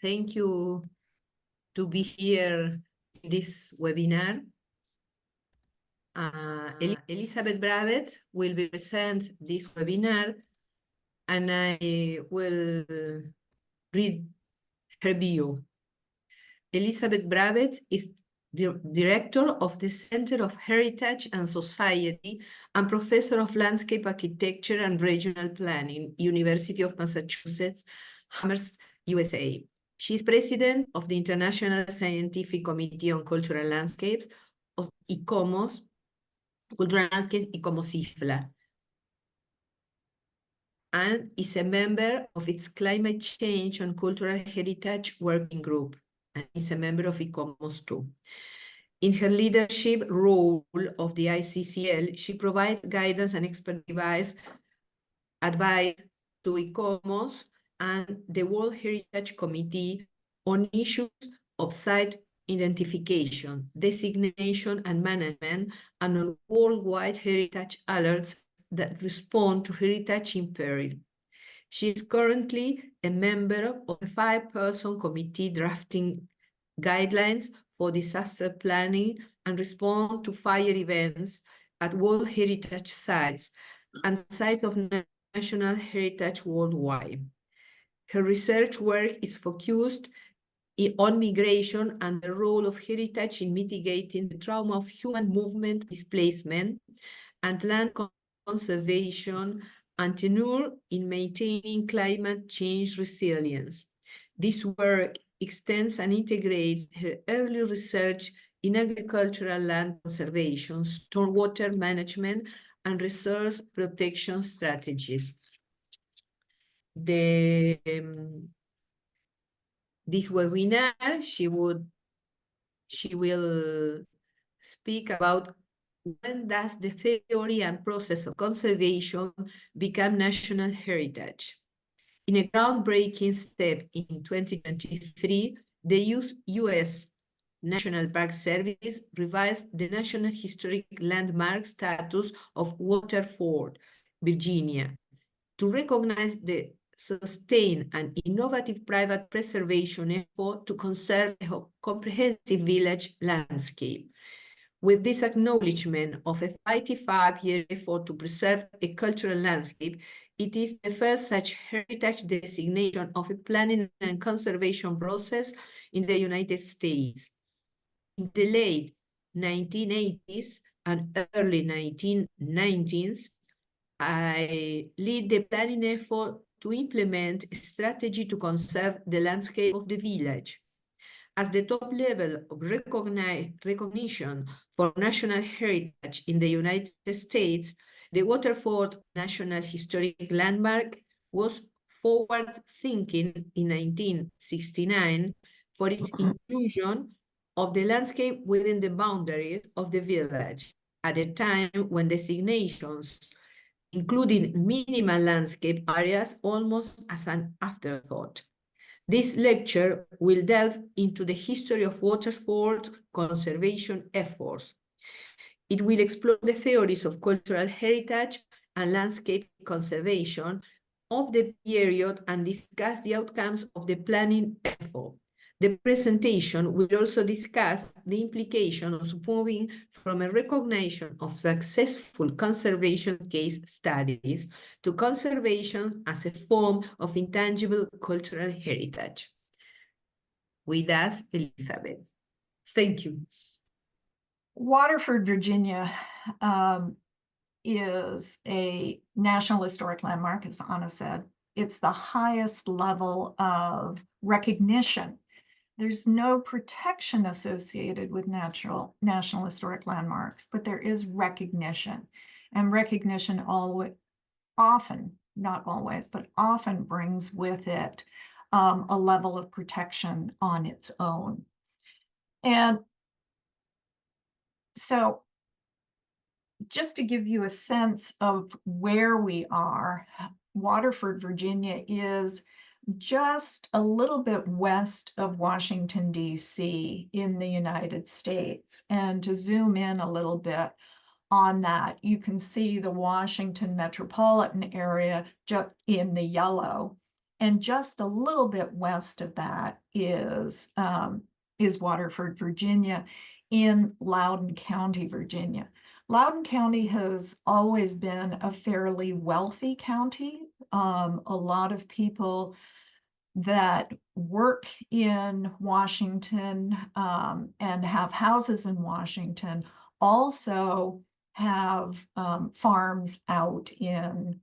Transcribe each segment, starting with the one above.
Thank you to be here in this webinar. Elizabeth Bravet will present this webinar, and I will read her bio. Elizabeth Bravet is the Director of the Center of Heritage and Society and Professor of Landscape Architecture and Regional Planning, University of Massachusetts, Amherst, USA. She is President of the International Scientific Committee on Cultural Landscapes of ICOMOS, Cultural Landscapes ICOMOS-IFLA, and is a member of its Climate Change and Cultural Heritage Working Group, and is a member of ICOMOS too. In her leadership role of the ICCL, she provides guidance and expert advice to ICOMOS and the World Heritage Committee on issues of site identification, designation, and management, and on worldwide heritage alerts that respond to heritage in peril. She is currently a member of a 5-person committee drafting guidelines for disaster planning and response to fire events at World Heritage sites and sites of national heritage worldwide. Her research work is focused on migration and the role of heritage in mitigating the trauma of human movement, displacement, and land conservation, and tenure in maintaining climate change resilience. This work extends and integrates her early research in agricultural land conservation, stormwater management, and resource protection strategies. This webinar, she will speak about when does the theory and process of conservation become national heritage. In a groundbreaking step in 2023, the U.S. National Park Service revised the National Historic Landmark status of Waterford, Virginia, to recognize the sustained and innovative private preservation effort to conserve a comprehensive village landscape. With this acknowledgement of a 55-year effort to preserve a cultural landscape, it is the first such heritage designation of a planning and conservation process in the United States. In the late 1980s and early 1990s, I lead the planning effort to implement a strategy to conserve the landscape of the village. As the top level of recognition for national heritage in the United States, the Waterford National Historic Landmark was forward-thinking in 1969 for its inclusion of the landscape within the boundaries of the village, at a time when designations, including minimal landscape areas, almost as an afterthought. This lecture will delve into the history of Waterford's conservation efforts. It will explore the theories of cultural heritage and landscape conservation of the period and discuss the outcomes of the planning effort. The presentation will also discuss the implications of moving from a recognition of successful conservation case studies to conservation as a form of intangible cultural heritage. With us, Elizabeth. Thank you. Waterford, Virginia is a National Historic Landmark, as Anna said. It's the highest level of recognition. There's no protection associated with National Historic Landmarks, but there is recognition. And recognition often, not always, but often brings with it a level of protection on its own. And so just to give you a sense of where we are, Waterford, Virginia is just a little bit west of Washington, D.C. in the United States. And to zoom in a little bit on that, you can see the Washington metropolitan area just in the yellow. And just a little bit west of that is Waterford, Virginia, in Loudoun County, Virginia. Loudoun County has always been a fairly wealthy county. A lot of people that work in Washington and have houses in Washington also have farms out in,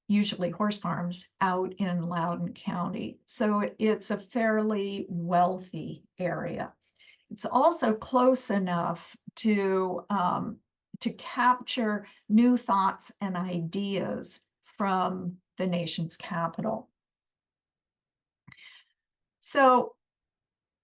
usually horse farms, out in Loudoun County. So it's a fairly wealthy area. It's also close enough to capture new thoughts and ideas from the nation's capital. So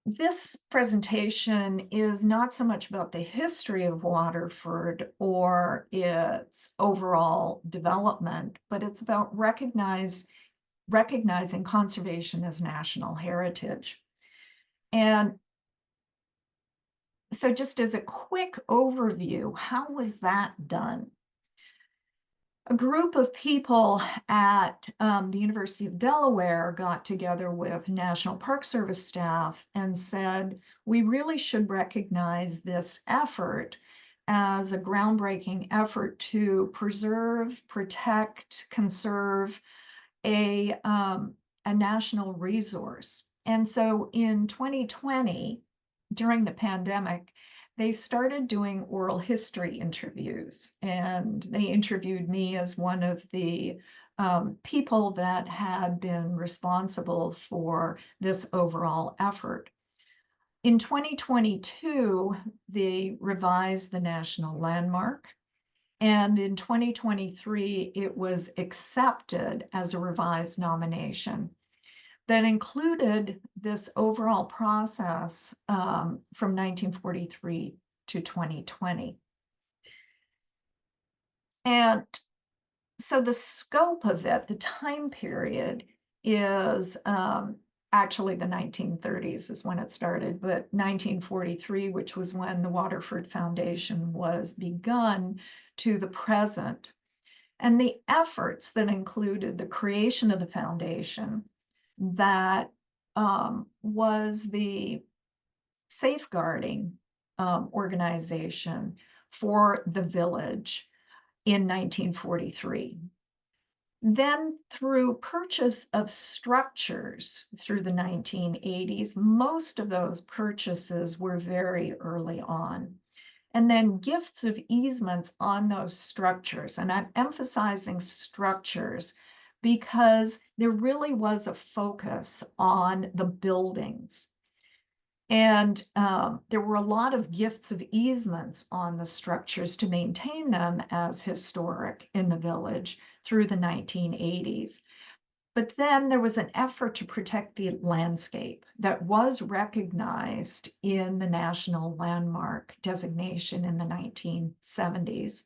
this presentation is not so much about the history of Waterford or its overall development, but it's about recognizing conservation as national heritage. And so just as a quick overview, how was that done? A group of people at the University of Delaware got together with National Park Service staff and said, we really should recognize this effort as a groundbreaking effort to preserve, protect, conserve a national resource. And so in 2020, during the pandemic, they started doing oral history interviews, and they interviewed me as one of the people that had been responsible for this overall effort. In 2022, they revised the National Landmark, and in 2023, it was accepted as a revised nomination that included this overall process from 1943 to 2020. And so the scope of it, the time period, is actually the 1930s is when it started, but 1943, which was when the Waterford Foundation was begun, to the present. And the efforts that included the creation of the foundation, that was the safeguarding organization for the village in 1943. Then through purchase of structures through the 1980s, most of those purchases were very early on. And then gifts of easements on those structures. And I'm emphasizing structures because there really was a focus on the buildings. And there were a lot of gifts of easements on the structures to maintain them as historic in the village through the 1980s. But then there was an effort to protect the landscape that was recognized in the National Landmark designation in the 1970s.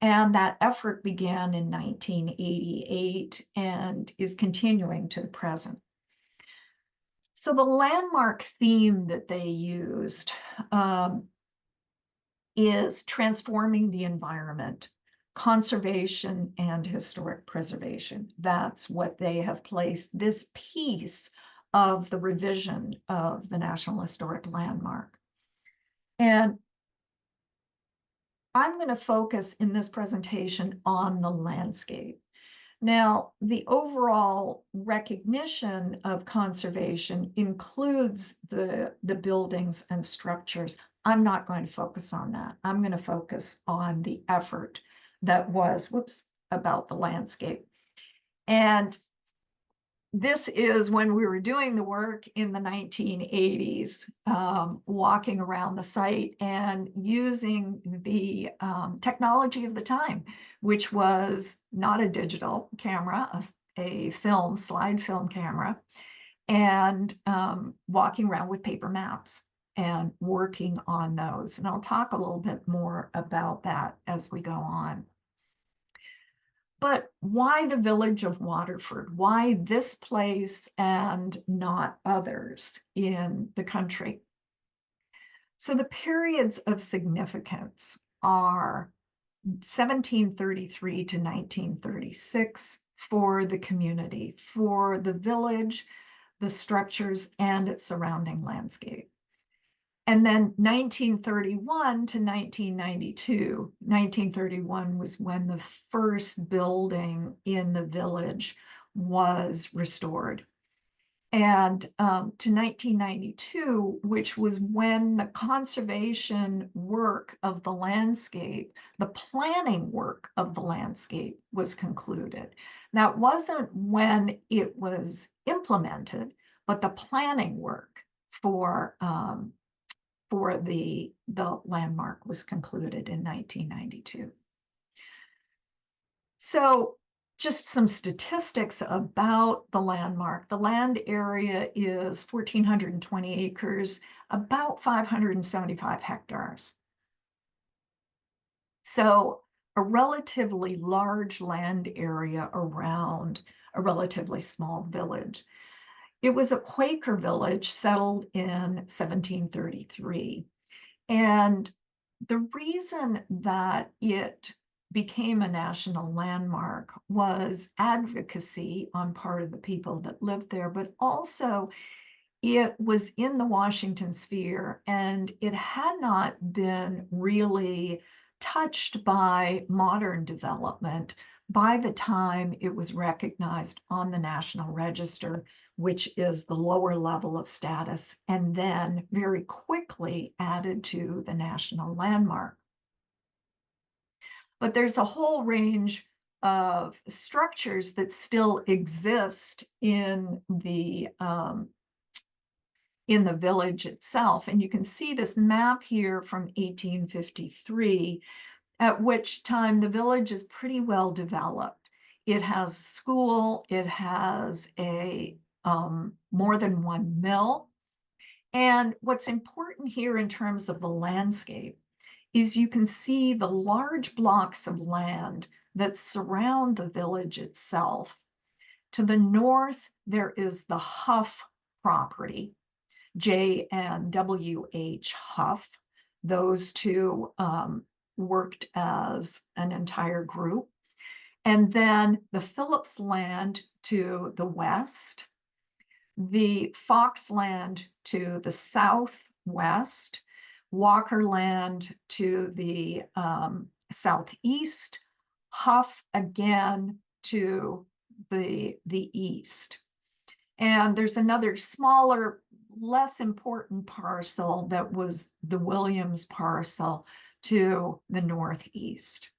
And that effort began in 1988 and is continuing to the present. So the landmark theme that they used is transforming the environment, conservation and historic preservation. That's what they have placed this piece of the revision of the National Historic Landmark. And I'm going to focus in this presentation on the landscape. Now, the overall recognition of conservation includes the buildings and structures. I'm not going to focus on that. I'm going to focus on the effort that was, about the landscape. And this is when we were doing the work in the 1980s, walking around the site and using the technology of the time, which was not a digital camera, a slide film camera, and walking around with paper maps and working on those. And I'll talk a little bit more about that as we go on. But why the village of Waterford? Why this place and not others in the country? So the periods of significance are 1733 to 1936 for the community, for the village, the structures, and its surrounding landscape. And then 1931 to 1992, 1931 was when the first building in the village was restored. And to 1992, which was when the conservation work of the landscape, the planning work of the landscape was concluded. That wasn't when it was implemented, but the planning work for the landmark was concluded in 1992. So just some statistics about the landmark. The land area is 1,420 acres, about 575 hectares. So a relatively large land area around a relatively small village. It was a Quaker village settled in 1733. And the reason that it became a national landmark was advocacy on part of the people that lived there, but also it was in the Washington sphere and it had not been really touched by modern development by the time it was recognized on the National Register, which is the lower level of status, and then very quickly added to the national landmark. But there's a whole range of structures that still exist in the village itself. And you can see this map here from 1853, at which time the village is pretty well developed. It has school, it has a more than one mill. And what's important here in terms of the landscape is you can see the large blocks of land that surround the village itself. To the north, there is the Huff property, J and W.H. Huff. Those two worked as an entire group. And then the Phillips land to the west, the Fox land to the southwest, Walker land to the southeast, Huff again to the east. And there's another smaller, less important parcel that was the Williams parcel to the northeast.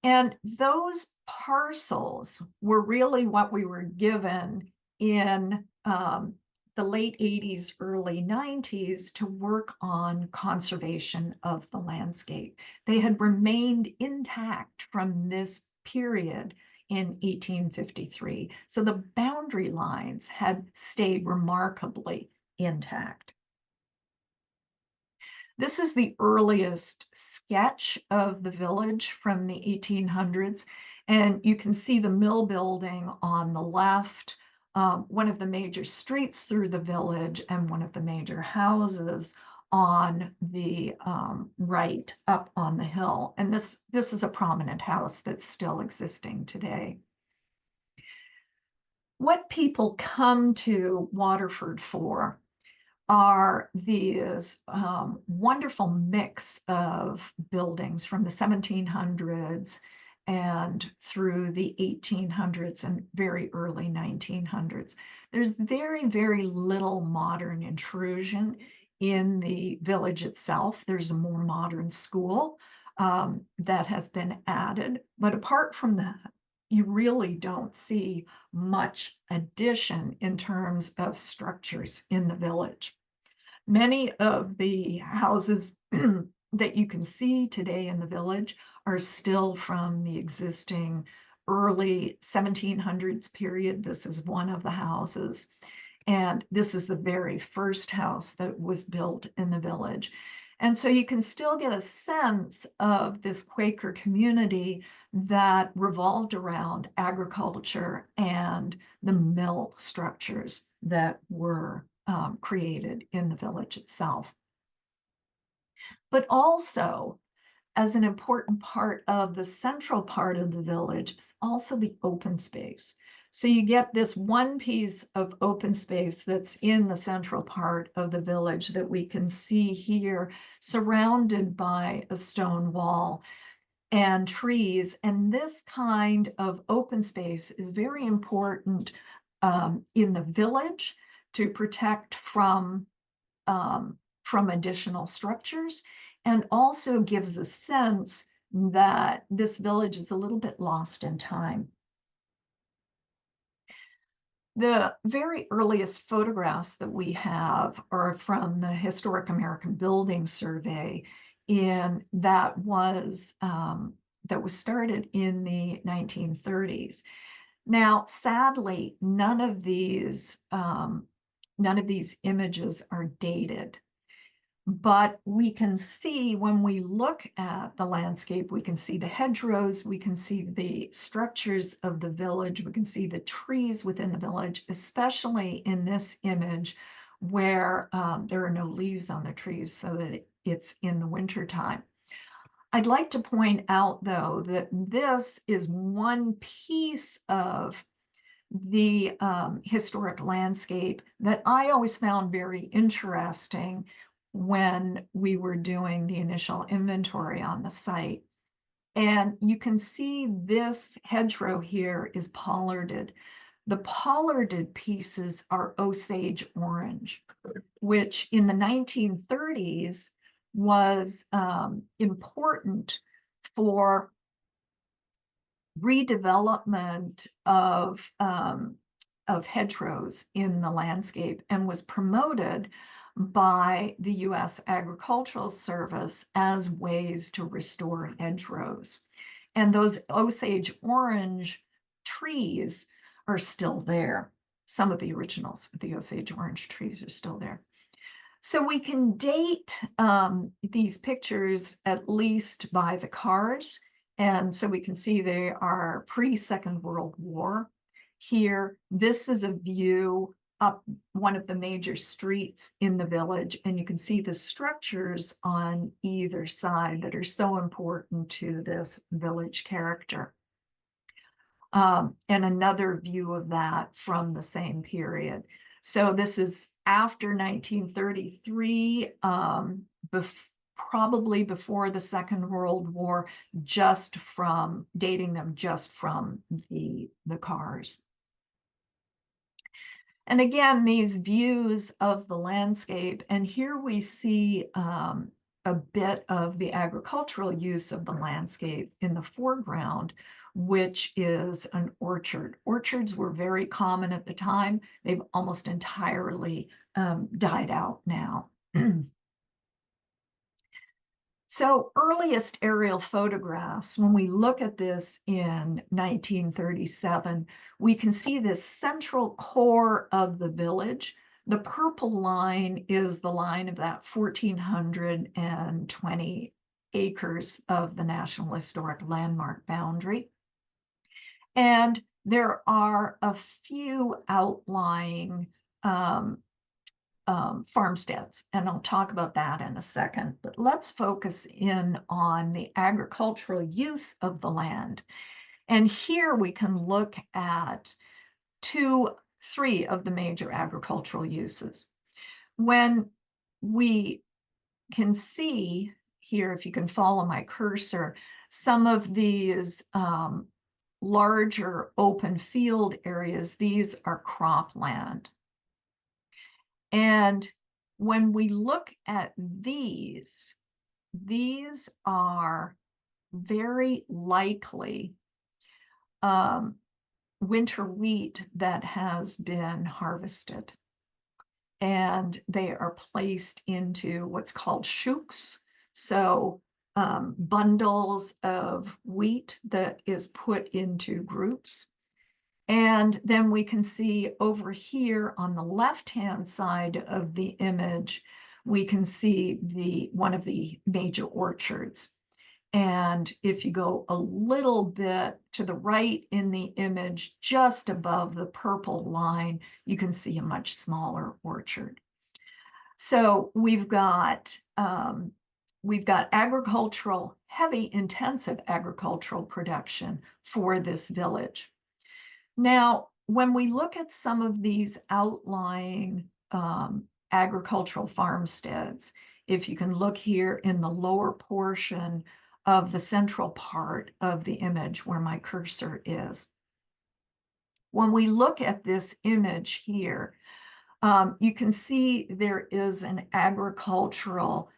And those parcels were really what we were given in the late 80s, early 90s to work on conservation of the landscape. They had remained intact from this period in 1853. So the boundary lines had stayed remarkably intact. This is the earliest sketch of the village from the 1800s. And you can see the mill building on the left, one of the major streets through the village, and one of the major houses on the right up on the hill. And this is a prominent house that's still existing today. What people come to Waterford for are these wonderful mix of buildings from the 1700s and through the 1800s and very early 1900s. There's very, very little modern intrusion in the village itself. There's a more modern school that has been added, but apart from that, you really don't see much addition in terms of structures in the village. Many of the houses that you can see today in the village are still from the existing early 1700s period. This is one of the houses. And this is the very first house that was built in the village. And so you can still get a sense of this Quaker community that revolved around agriculture and the mill structures that were created in the village itself. But also, as an important part of the central part of the village is also the open space. So you get this one piece of open space that's in the central part of the village that we can see here, surrounded by a stone wall and trees. And this kind of open space is very important in the village to protect from additional structures, and also gives a sense that this village is a little bit lost in time. The very earliest photographs that we have are from the Historic American Building Survey, and that was started in the 1930s. Now, sadly, none of these images are dated. But we can see, when we look at the landscape, we can see the hedgerows, we can see the structures of the village, we can see the trees within the village, especially in this image where there are no leaves on the trees, so that it's in the wintertime. I'd like to point out, though, that this is one piece of the historic landscape that I always found very interesting when we were doing the initial inventory on the site. And you can see this hedgerow here is pollarded. The pollarded pieces are Osage orange, which in the 1930s was important for redevelopment of hedgerows in the landscape, and was promoted by the U.S. Agricultural Service as ways to restore hedgerows. And those Osage orange trees are still there. Some of the originals of the Osage orange trees are still there. So we can date these pictures at least by the cars. And so we can see they are pre-Second World War. Here, this is a view up one of the major streets in the village, and you can see the structures on either side that are so important to this village character. And another view of that from the same period. So this is after 1933, probably before the Second World War, just from dating them just from the cars. And again, these views of the landscape, and here we see a bit of the agricultural use of the landscape in the foreground, which is an orchard. Orchards were very common at the time. They've almost entirely died out now. So earliest aerial photographs, when we look at this in 1937, we can see this central core of the village. The purple line is the line of that 1,420 acres of the National Historic Landmark boundary. And there are a few outlying farmsteads, and I'll talk about that in a second. But let's focus in on the agricultural use of the land. And here we can look at three of the major agricultural uses. When we can see here, if you can follow my cursor, some of these larger open field areas, these are cropland. And when we look at these are very likely winter wheat that has been harvested. And they are placed into what's called shooks. So bundles of wheat that is put into groups. And then we can see over here on the left-hand side of the image, we can see one of the major orchards. And if you go a little bit to the right in the image, just above the purple line, you can see a much smaller orchard. So we've got we've got agricultural, heavy, intensive agricultural production for this village. Now, when we look at some of these outlying agricultural farmsteads, if you can look here in the lower portion of the central part of the image where my cursor is, when we look at this image here, you can see there is an agricultural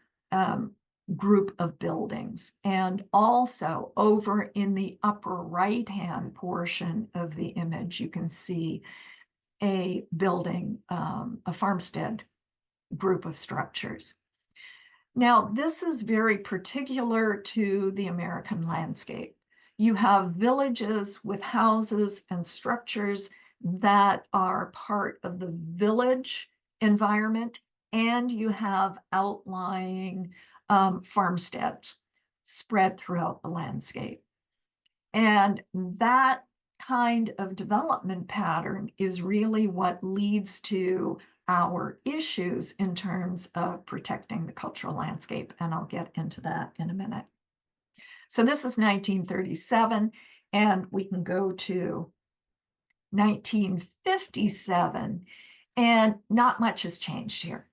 group of buildings. And also over in the upper right-hand portion of the image, you can see a building, a farmstead group of structures. Now, this is very particular to the American landscape. You have villages with houses and structures that are part of the village environment, and you have outlying farmsteads spread throughout the landscape. And that kind of development pattern is really what leads to our issues in terms of protecting the cultural landscape. And I'll get into that in a minute. So this is 1937, and we can go to 1957, and not much has changed here.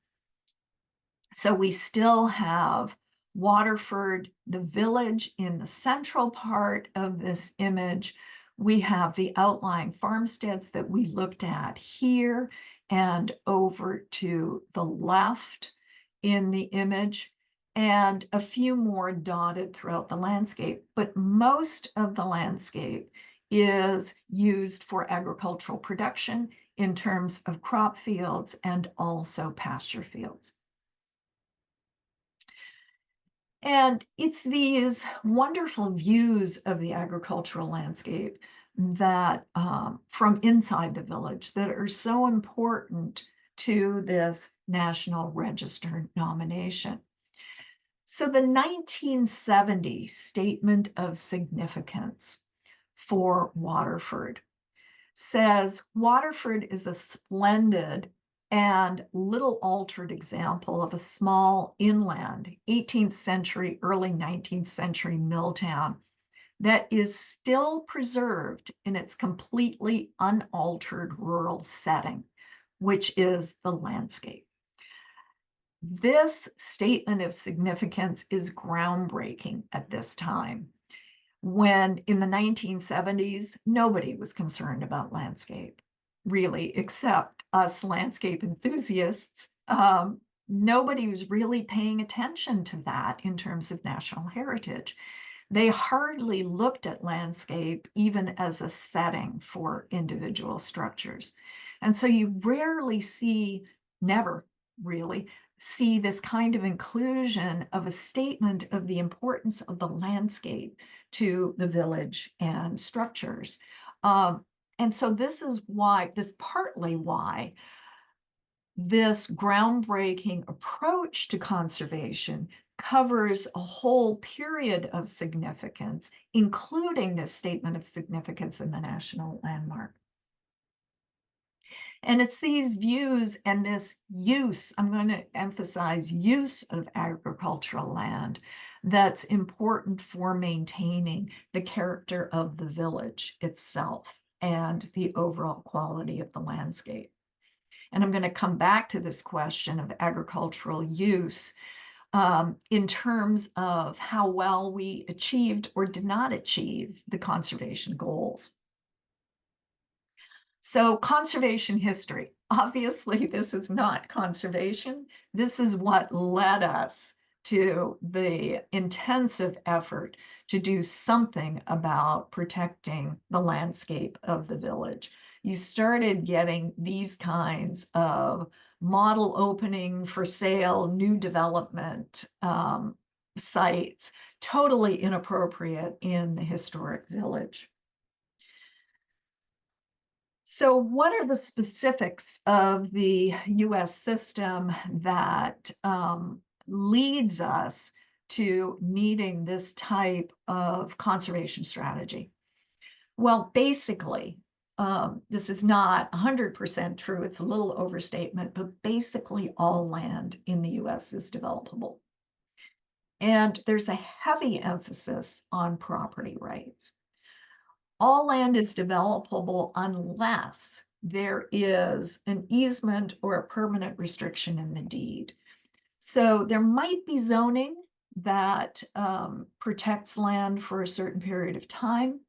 So we still have Waterford, the village in the central part of this image. We have the outlying farmsteads that we looked at here and over to the left in the image, and a few more dotted throughout the landscape. But most of the landscape is used for agricultural production in terms of crop fields and also pasture fields. And it's these wonderful views of the agricultural landscape that from inside the village that are so important to this National Register nomination. So the 1970 Statement of Significance for Waterford says Waterford is a splendid and little altered example of a small inland 18th century, early 19th century mill town that is still preserved in its completely unaltered rural setting, which is the landscape. This statement of significance is groundbreaking at this time, when in the 1970s, nobody was concerned about landscape, really, except us landscape enthusiasts. Nobody was really paying attention to that in terms of national heritage. They hardly looked at landscape even as a setting for individual structures. And so you rarely see, never really, see this kind of inclusion of a statement of the importance of the landscape to the village and structures. And so this is why, partly why this groundbreaking approach to conservation covers a whole period of significance, including this statement of significance in the National Landmark. And it's these views and this use, I'm going to emphasize use of agricultural land, that's important for maintaining the character of the village itself and the overall quality of the landscape. And I'm going to come back to this question of agricultural use in terms of how well we achieved or did not achieve the conservation goals. So conservation history, obviously this is not conservation. This is what led us to the intensive effort to do something about protecting the landscape of the village. You started getting these kinds of model opening for sale, new development sites, totally inappropriate in the historic village. So what are the specifics of the US system that leads us to needing this type of conservation strategy? Well, basically, this is not 100% true. It's a little overstatement, but basically all land in the US is developable. And there's a heavy emphasis on property rights. All land is developable unless there is an easement or a permanent restriction in the deed. So there might be zoning that protects land for a certain period of time,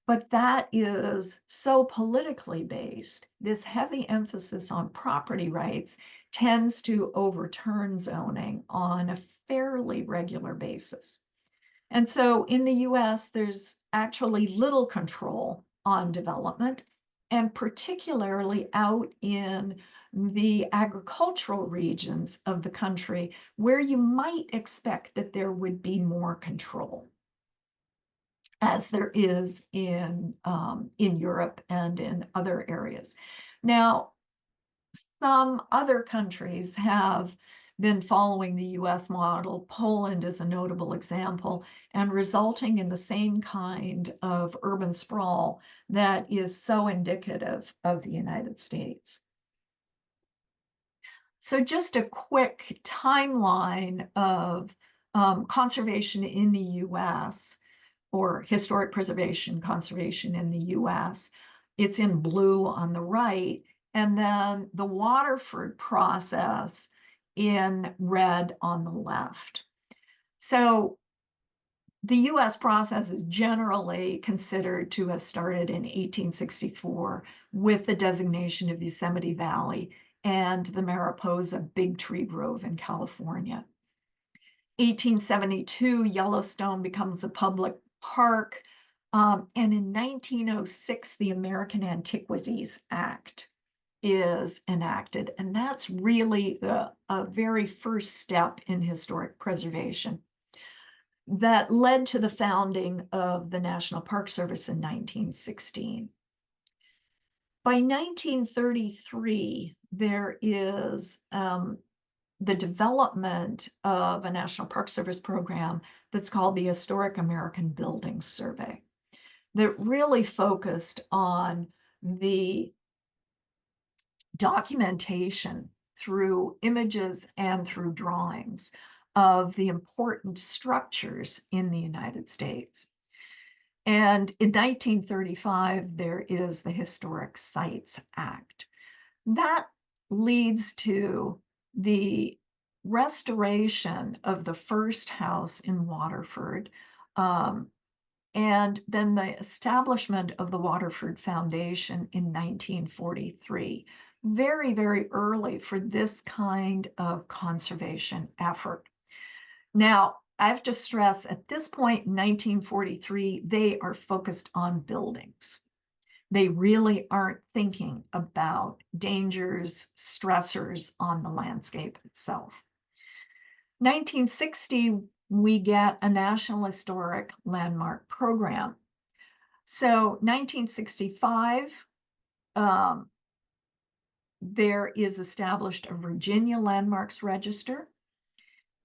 but that is so politically based. This heavy emphasis on property rights tends to overturn zoning on a fairly regular basis. And so in the US, there's actually little control on development, and particularly out in the agricultural regions of the country where you might expect that there would be more control, as there is in Europe and in other areas. Now, some other countries have been following the US model. Poland is a notable example, and resulting in the same kind of urban sprawl that is so indicative of the United States. So just a quick timeline of conservation in the US, or historic preservation conservation in the US. It's in blue on the right, and then the Waterford process in red on the left. So the US process is generally considered to have started in 1864 with the designation of Yosemite Valley and the Mariposa Big Tree Grove in California. 1872, Yellowstone becomes a public park, and in 1906, the American Antiquities Act is enacted, and that's really a very first step in historic preservation that led to the founding of the National Park Service in 1916. By 1933, there is the development of a National Park Service program that's called the Historic American Buildings Survey, that really focused on the documentation through images and through drawings of the important structures in the United States. And in 1935, there is the Historic Sites Act. That leads to the restoration of the first house in Waterford, and then the establishment of the Waterford Foundation in 1943. Very, very early for this kind of conservation effort. Now, I have to stress at this point in 1943, they are focused on buildings. They really aren't thinking about dangers, stressors on the landscape itself. 1960, we get a National Historic Landmark program. So 1965, there is established a Virginia Landmarks Register.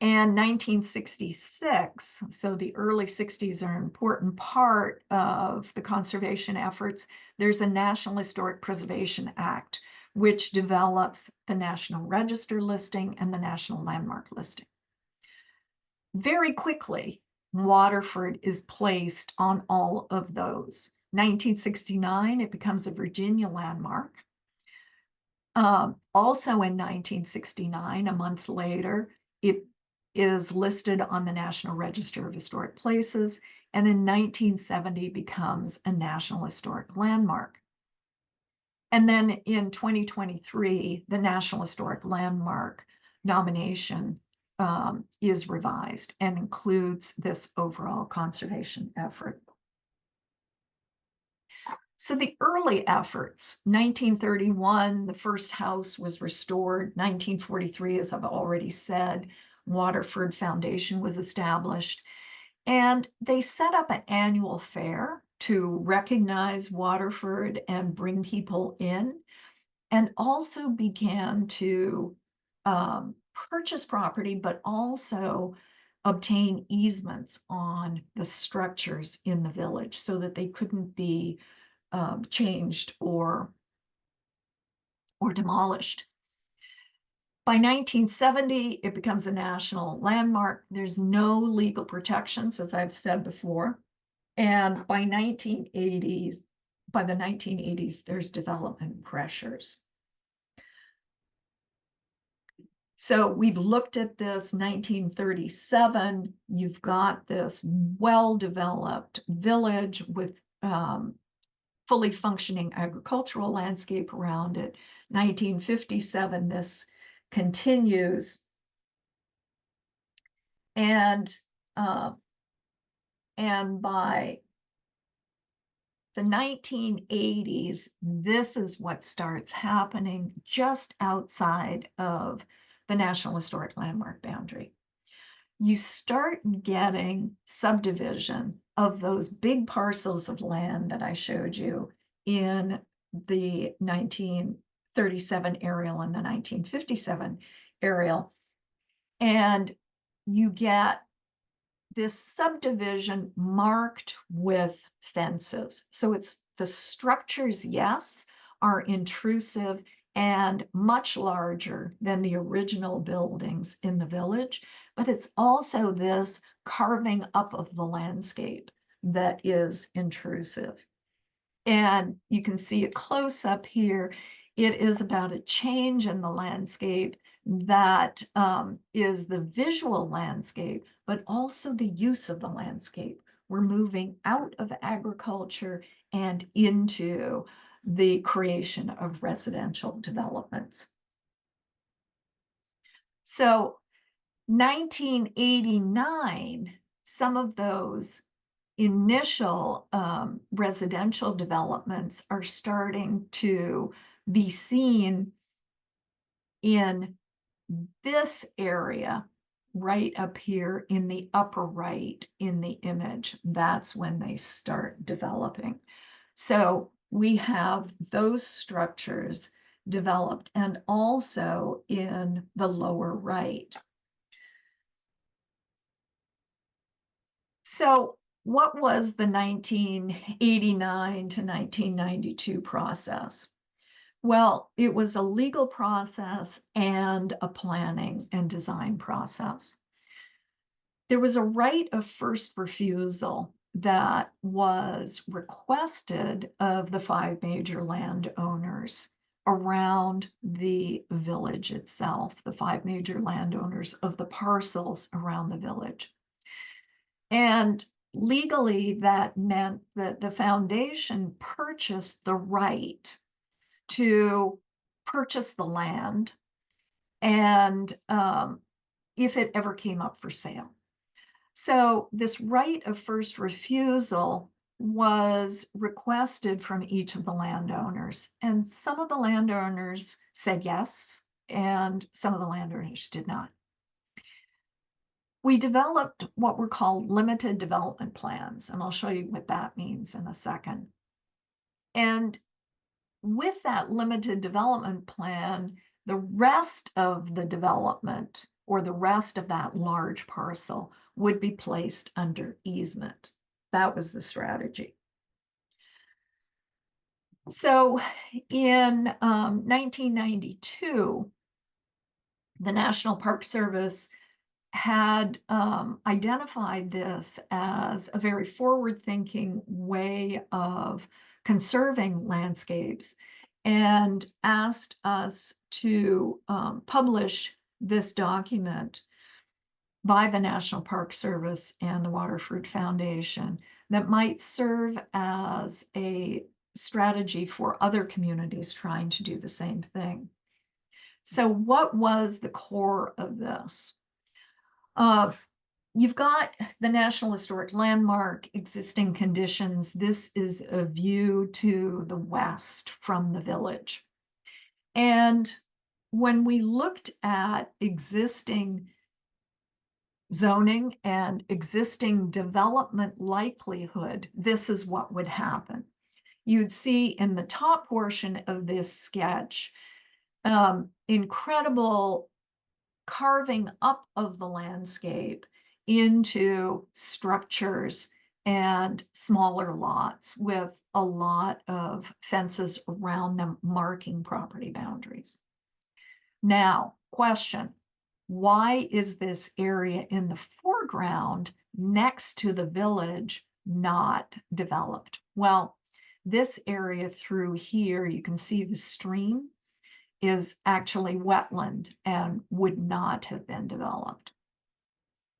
And 1966, so the early 60s are an important part of the conservation efforts. There's a National Historic Preservation Act, which develops the National Register listing and the National Landmark listing. Very quickly, Waterford is placed on all of those. 1969, it becomes a Virginia landmark. Also in 1969, a month later, it is listed on the National Register of Historic Places, and in 1970 becomes a National Historic Landmark. And then in 2023, the National Historic Landmark nomination is revised and includes this overall conservation effort. So the early efforts, 1931, the first house was restored. 1943, as I've already said, Waterford Foundation was established, and they set up an annual fair to recognize Waterford and bring people in, and also began to purchase property, but also obtain easements on the structures in the village so that they couldn't be changed or demolished. By 1970, it becomes a national landmark. There's no legal protections, as I've said before. And by the 1980s, there's development pressures. So we've looked at this 1937. You've got this well-developed village with fully functioning agricultural landscape around it. 1957, this continues. And by the 1980s, this is what starts happening just outside of the National Historic Landmark boundary. You start getting subdivision of those big parcels of land that I showed you in the 1937 aerial and the 1957 aerial. And you get this subdivision marked with fences. So it's the structures, yes, are intrusive and much larger than the original buildings in the village, but it's also this carving up of the landscape that is intrusive. And you can see a close up here. It is about a change in the landscape that is the visual landscape, but also the use of the landscape. We're moving out of agriculture and into the creation of residential developments. So 1989, some of those initial residential developments are starting to be seen in this area right up here in the upper right in the image. That's when they start developing. So we have those structures developed, and also in the lower right. So what was the 1989 to 1992 process? Well, it was a legal process and a planning and design process. There was a right of first refusal that was requested of the 5 major landowners around the village itself, the 5 major landowners of the parcels around the village. And legally, that meant that the foundation purchased the right to purchase the land, and if it ever came up for sale. So this right of first refusal was requested from each of the landowners, and some of the landowners said yes, and some of the landowners did not. We developed what were called limited development plans, and I'll show you what that means in a second. And with that limited development plan, the rest of the development, or the rest of that large parcel, would be placed under easement. That was the strategy. So in 1992, the National Park Service had identified this as a very forward-thinking way of conserving landscapes, and asked us to publish this document by the National Park Service and the Waterford Foundation that might serve as a strategy for other communities trying to do the same thing. So what was the core of this? You've got the National Historic Landmark, existing conditions. This is a view to the west from the village. And when we looked at existing zoning and existing development likelihood, this is what would happen. You'd see in the top portion of this sketch, incredible carving up of the landscape into structures and smaller lots with a lot of fences around them marking property boundaries. Now, question, why is this area in the foreground next to the village not developed? Well, this area through here, you can see the stream is actually wetland and would not have been developed.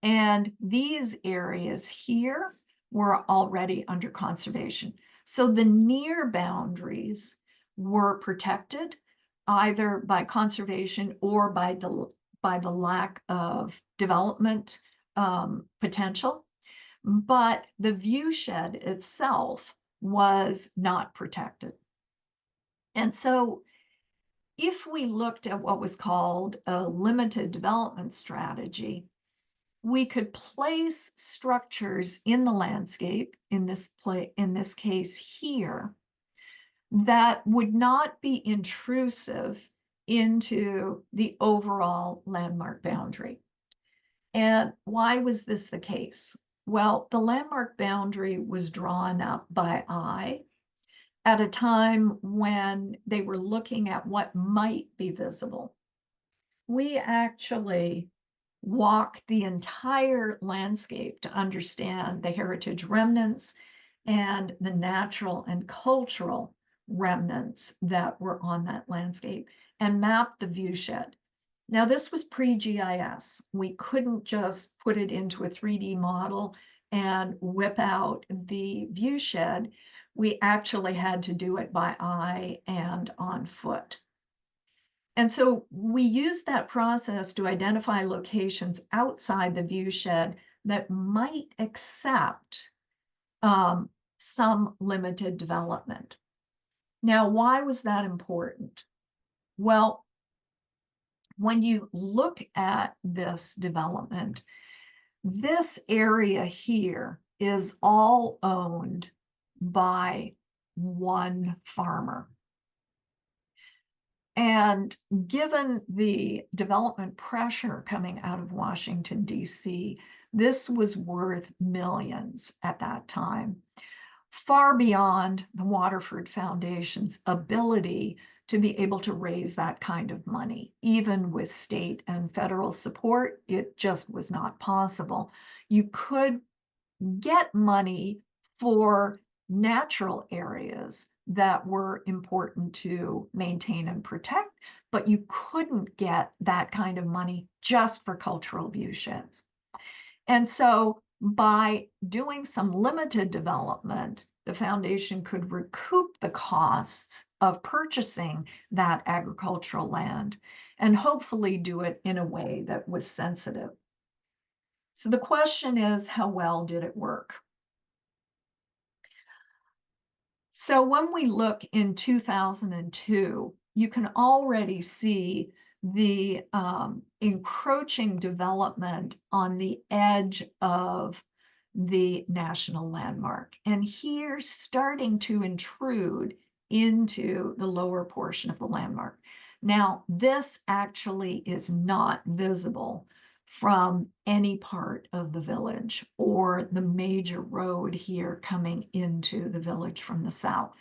And these areas here were already under conservation. So the near boundaries were protected either by conservation or by the lack of development potential. But the viewshed itself was not protected. And so if we looked at what was called a limited development strategy, we could place structures in the landscape, in this case here, that would not be intrusive into the overall landmark boundary. And why was this the case? Well, the landmark boundary was drawn up by eye at a time when they were looking at what might be visible. We actually walk the entire landscape to understand the heritage remnants and the natural and cultural remnants that were on that landscape and map the viewshed. Now, this was pre-GIS. We couldn't just put it into a 3D model and whip out the viewshed. We actually had to do it by eye and on foot. And so we used that process to identify locations outside the viewshed that might accept some limited development. Now, why was that important? Well, when you look at this development, this area here is all owned by one farmer. And given the development pressure coming out of Washington, D.C., this was worth millions at that time, far beyond the Waterford Foundation's ability to be able to raise that kind of money. Even with state and federal support, it just was not possible. You could get money for natural areas that were important to maintain and protect, but you couldn't get that kind of money just for cultural viewsheds. And so by doing some limited development, the foundation could recoup the costs of purchasing that agricultural land and hopefully do it in a way that was sensitive. So the question is, how well did it work? So when we look in 2002, you can already see the encroaching development on the edge of the national landmark. And here starting to intrude into the lower portion of the landmark. Now, this actually is not visible from any part of the village or the major road here coming into the village from the south.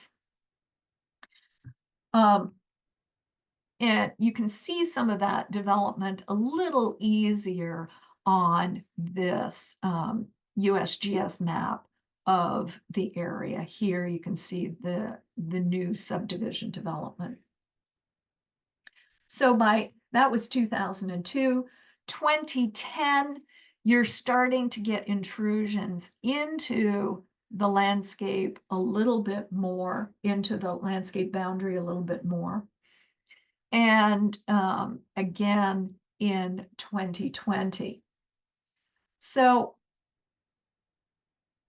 And you can see some of that development a little easier on this USGS map of the area. Here you can see the new subdivision development. So that was 2002. 2010, you're starting to get intrusions into the landscape a little bit more, into the landscape boundary a little bit more. And again in 2020. So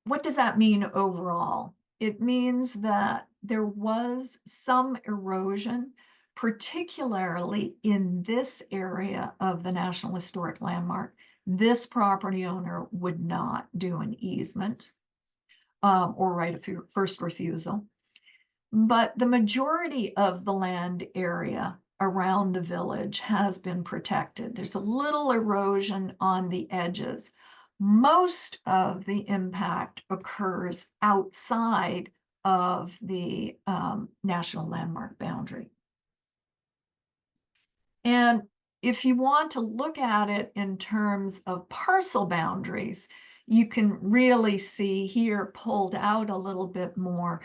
what does that mean overall? It means that there was some erosion, particularly in this area of the National Historic Landmark. This property owner would not do an easement or right of first refusal. But the majority of the land area around the village has been protected. There's a little erosion on the edges. Most of the impact occurs outside of the National Landmark boundary. And if you want to look at it in terms of parcel boundaries, you can really see here pulled out a little bit more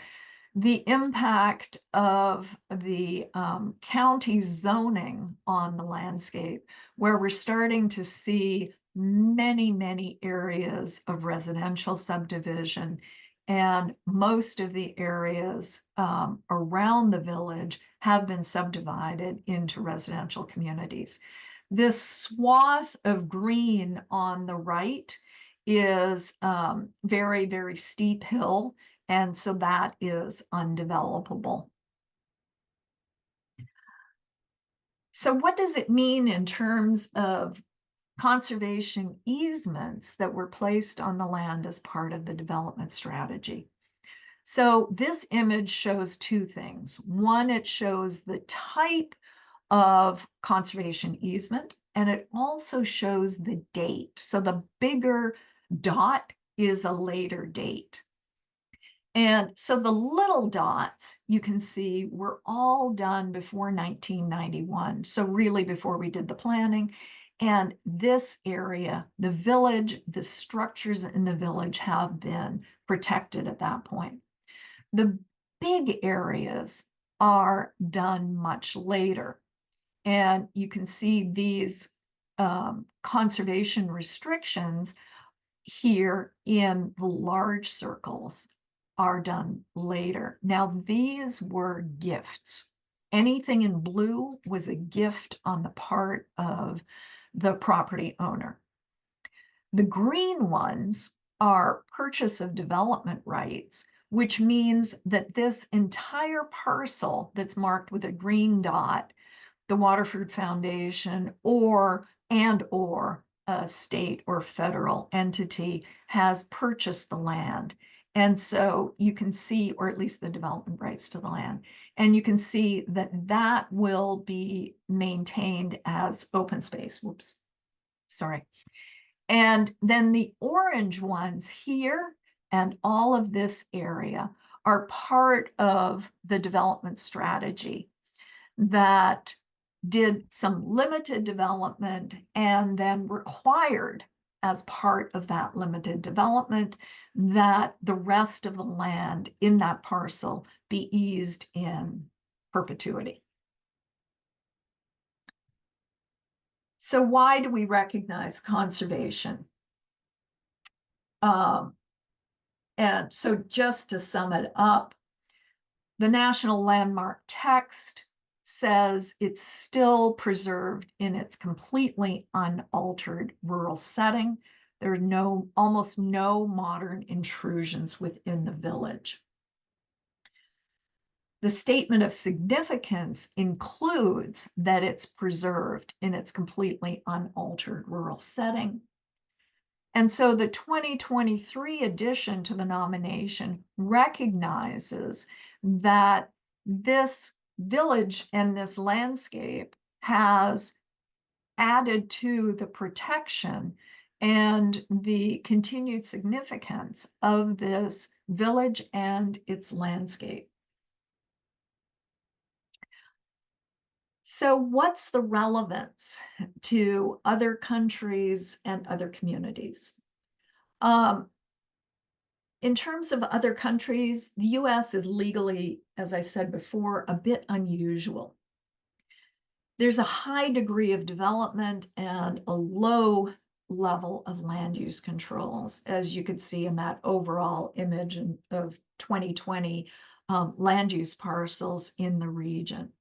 the impact of the county zoning on the landscape, where we're starting to see many, many areas of residential subdivision, and most of the areas around the village have been subdivided into residential communities. This swath of green on the right is very, very steep hill, and so that is undevelopable. So what does it mean in terms of conservation easements that were placed on the land as part of the development strategy? So this image shows two things. One, it shows the type of conservation easement, and it also shows the date. So the bigger dot is a later date. And so the little dots you can see were all done before 1991. So really before we did the planning. And this area, the village, the structures in the village have been protected at that point. The big areas are done much later. And you can see these conservation restrictions here in the large circles are done later. Now, these were gifts. Anything in blue was a gift on the part of the property owner. The green ones are purchase of development rights, which means that this entire parcel that's marked with a green dot, the Waterford Foundation or a state or federal entity has purchased the land. And so you can see, or at least the development rights to the land, and you can see that that will be maintained as open space. Whoops, sorry. And then the orange ones here and all of this area are part of the development strategy that did some limited development and then required as part of that limited development that the rest of the land in that parcel be eased in perpetuity. So why do we recognize conservation? And so just to sum it up, the National Landmark text says it's still preserved in its completely unaltered rural setting. There are almost no modern intrusions within the village. The statement of significance includes that it's preserved in its completely unaltered rural setting. And so the 2023 addition to the nomination recognizes that this village and this landscape has added to the protection and the continued significance of this village and its landscape. So what's the relevance to other countries and other communities? In terms of other countries, the US is legally, as I said before, a bit unusual. There's a high degree of development and a low level of land use controls, as you could see in that overall image of 2020 land use parcels in the region.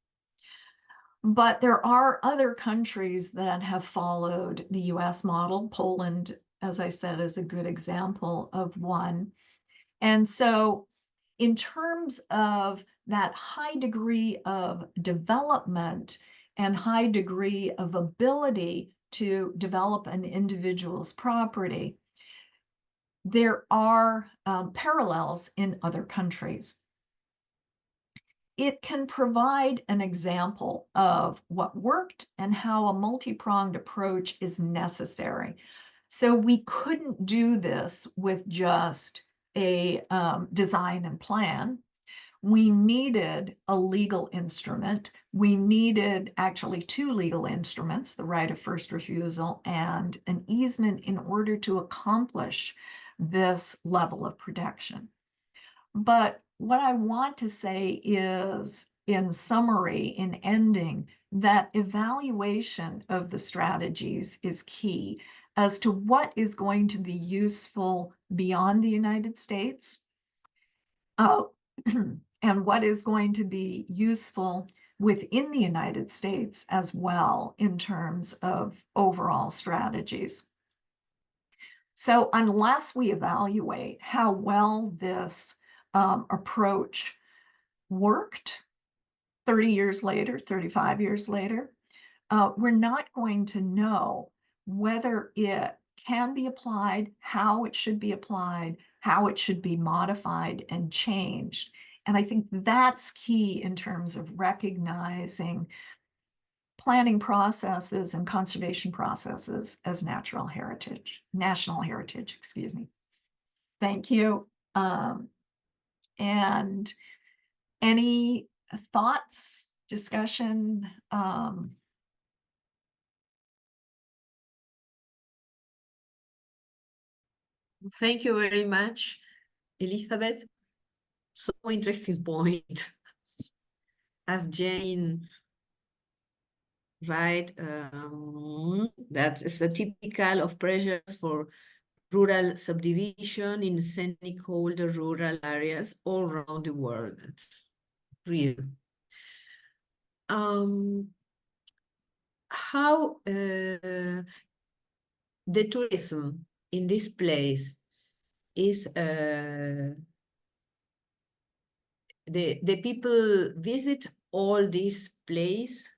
But there are other countries that have followed the US model. Poland, as I said, is a good example of one. And so in terms of that high degree of development and high degree of ability to develop an individual's property, there are parallels in other countries. It can provide an example of what worked and how a multi-pronged approach is necessary. So we couldn't do this with just a design and plan. we needed a legal instrument. We needed actually two legal instruments, the right of first refusal and an easement, in order to accomplish this level of protection. But what I want to say is, in summary, in ending, that evaluation of the strategies is key as to what is going to be useful beyond the United States. And what is going to be useful within the United States as well in terms of overall strategies. So unless we evaluate how well this approach worked 30 years later, 35 years later, we're not going to know whether it can be applied, how it should be applied, how it should be modified and changed. And I think that's key in terms of recognizing planning processes and conservation processes as national heritage, excuse me. Thank you. And any thoughts, discussion? Thank you very much, Elizabeth. So interesting point. As Jane, right, that is a typical of pressures for rural subdivision in scenic older rural areas all around the world. That's real. How the tourism in this place is the people visit all these place.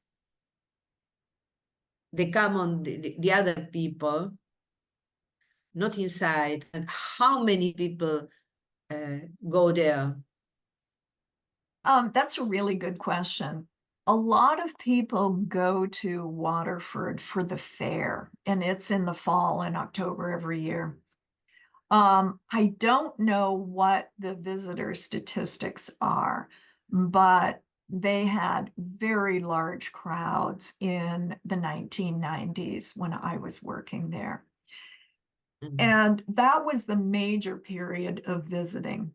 They come on the other people, not inside. And how many people go there? That's a really good question. A lot of people go to Waterford for the fair, and it's in the fall in October every year. I don't know what the visitor statistics are, but they had very large crowds in the 1990s when I was working there. And that was the major period of visiting.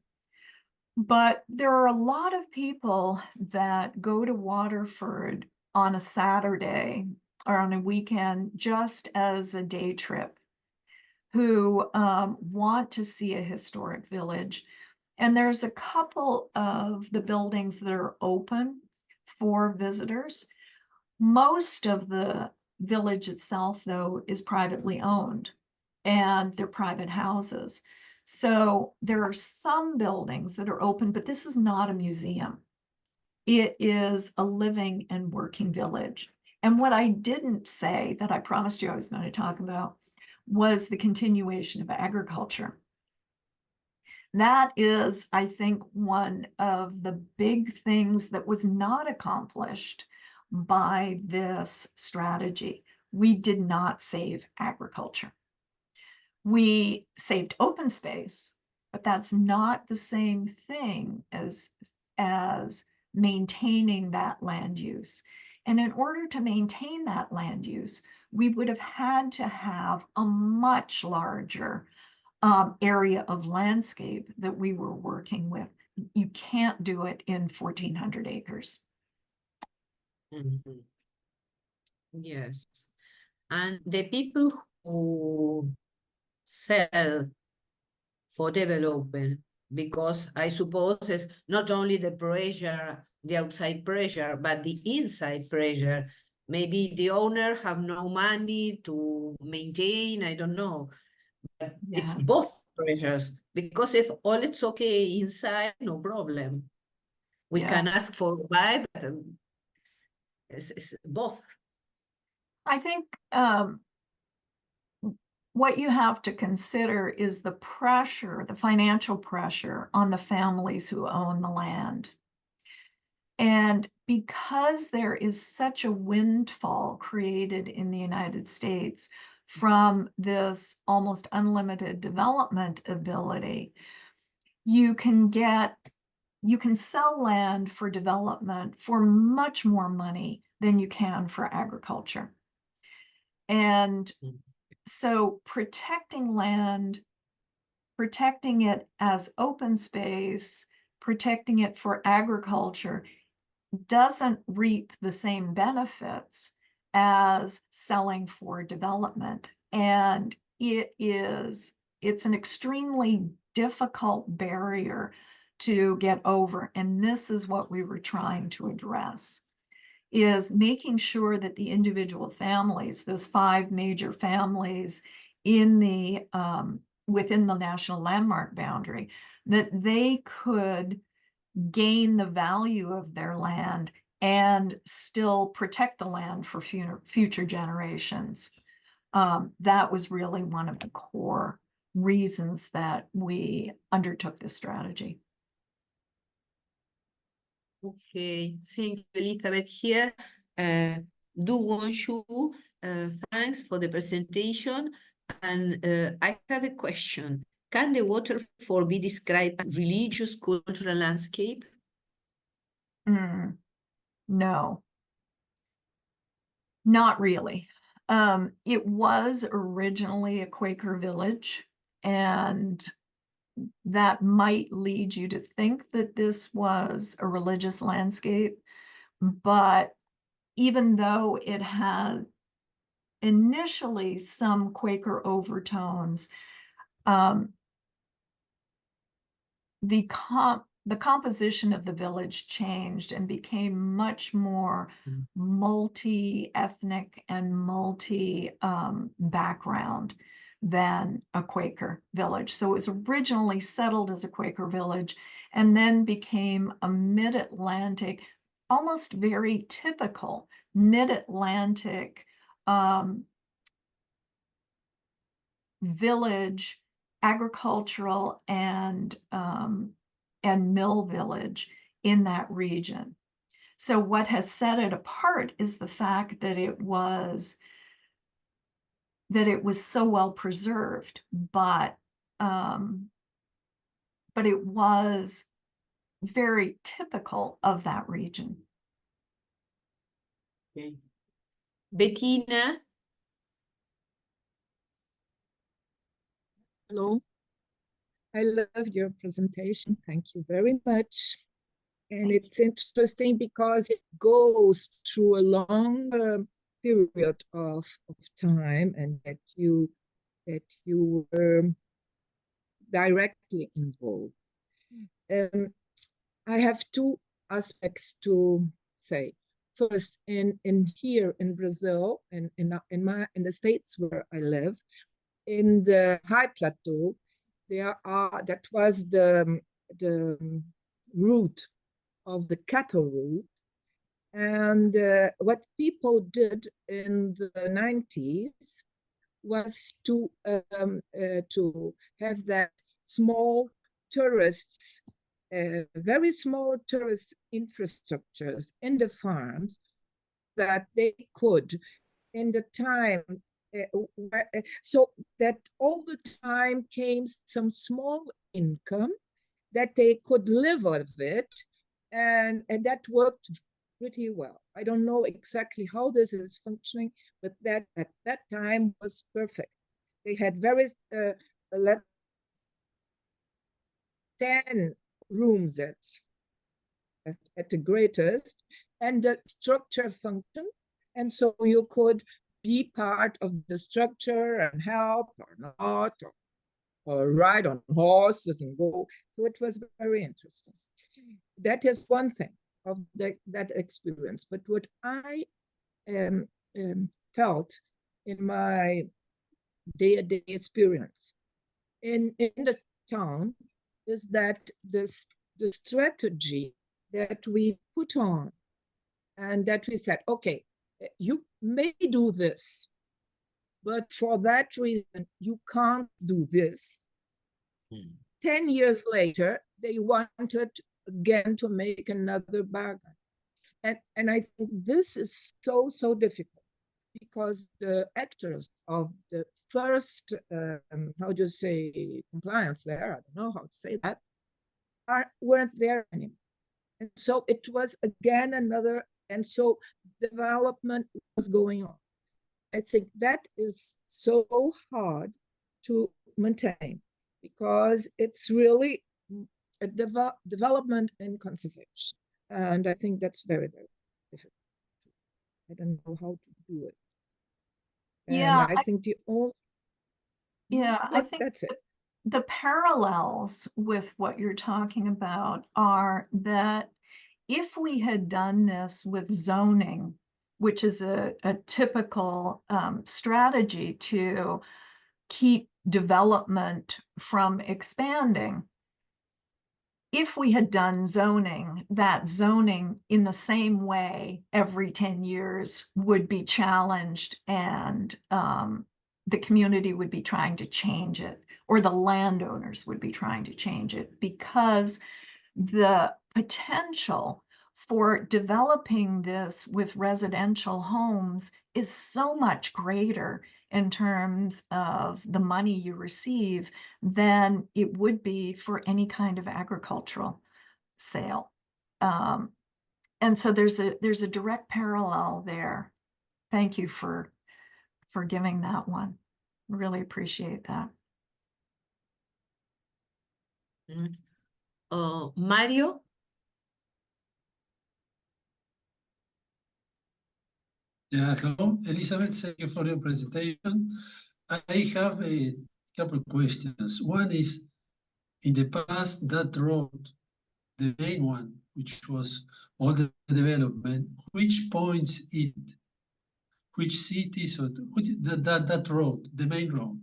But there are a lot of people that go to Waterford on a Saturday or on a weekend just as a day trip, who want to see a historic village. And there's a couple of the buildings that are open for visitors. Most of the village itself, though, is privately owned, and they're private houses. So there are some buildings that are open, but this is not a museum. It is a living and working village. And what I didn't say that I promised you I was going to talk about was the continuation of agriculture. That is, I think, one of the big things that was not accomplished by this strategy. We did not save agriculture. We saved open space, but that's not the same thing as maintaining that land use. And in order to maintain that land use, we would have had to have a much larger area of landscape that we were working with. You can't do it in 1,400 acres. Mm-hmm. Yes. And the people who sell for development, because I suppose it's not only the pressure, the outside pressure, but the inside pressure. Maybe the owner have no money to maintain, I don't know. But it's both pressures, because if all it's okay inside, no problem. We can ask for buy, but it's both. I think what you have to consider is the pressure, the financial pressure on the families who own the land. And because there is such a windfall created in the United States from this almost unlimited development ability, you can get you can sell land for development for much more money than you can for agriculture. And so protecting land, protecting it as open space, protecting it for agriculture doesn't reap the same benefits as selling for development. And it's an extremely difficult barrier to get over. And this is what we were trying to address, is making sure that the individual families, those 5 major families in the within the national landmark boundary, that they could gain the value of their land and still protect the land for future generations. That was really one of the core reasons that we undertook this strategy. Okay, thank you, Elizabeth. Here, do want you thanks for the presentation. And I have a question. Can the waterfall be described as religious cultural landscape? No, not really. It was originally a Quaker village, and that might lead you to think that this was a religious landscape. But even though it had initially some Quaker overtones, the composition of the village changed and became much more multi-ethnic and multi-background than a Quaker village. So it was originally settled as a Quaker village and then became a mid-Atlantic, almost very typical mid-Atlantic village, agricultural and mill village in that region. So what has set it apart is the fact that it was so well preserved, but it was very typical of that region. Okay. Bettina? Hello. I loved your presentation. Thank you very much. And it's interesting because it goes through a long period of time, and that you were directly involved. I have 2 aspects to say. First, in here in Brazil, and in the states where I live, in the high plateau, that was the route of the cattle route. And what people did in the 90s was to have that small tourists, very small tourist infrastructures in the farms that they could, in the time, so that all the time came some small income that they could live out of it, and that worked pretty well. I don't know exactly how this is functioning, but that at that time was perfect. They had very 10 rooms at the greatest, and the structure functioned, and so you could be part of the structure and help or not, or ride on horses and go. So it was very interesting. That is one thing of that experience. But what I felt in my day-to-day experience in the town is that the strategy that we put on, and that we said, okay, you may do this, but for that reason, you can't do this. 10 years later, they wanted again to make another bargain. And I think this is so difficult, because the actors of the first, how do you say, compliance there, I don't know how to say that, weren't there anymore. And so it was again another, and so development was going on. I think that is so hard to maintain because it's really a development and conservation. And I think that's very, very difficult. I don't know how to do it. And Yeah, I think the only, I think that's it. the parallels with what you're talking about are that if we had done this with zoning, which is a typical strategy to keep development from expanding, if we had done zoning, that zoning in the same way every 10 years would be challenged and the community would be trying to change it, or the landowners would be trying to change it, because the potential for developing this with residential homes is so much greater in terms of the money you receive than it would be for any kind of agricultural sale. And so there's a direct parallel there. Thank you for giving that one. Really appreciate that. Mario? Yeah, hello, Elizabeth. Thank you for your presentation. I have a couple of questions. One is, in the past, that road, the main one, which was all the development, which points it, which cities, or that road, the main road?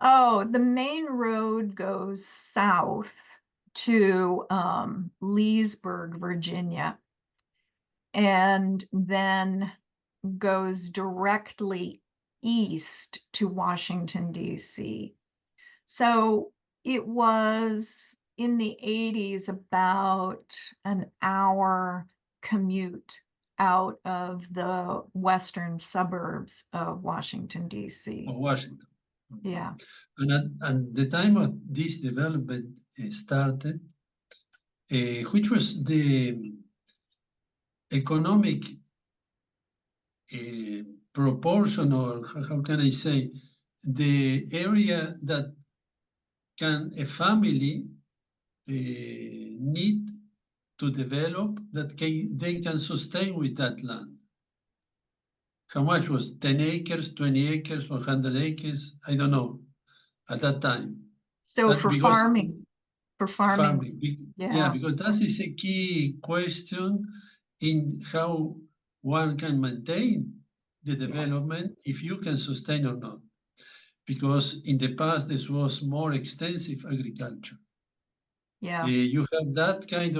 Oh, the main road goes south to Leesburg, Virginia, and then goes directly east to Washington, D.C. So it was in the 80s about an hour commute out of the western suburbs of Washington, D.C. Of Washington. Yeah. And at the time of this development started, which was the economic proportion, or how can I say, the area that can a family need to develop that they can sustain with that land? How much was 10 acres, 20 acres, 100 acres? I don't know at that time. So for farming, yeah, because that is a key question in how one can maintain the development, if you can sustain or not. Because in the past, this was more extensive agriculture. Yeah. You have that kind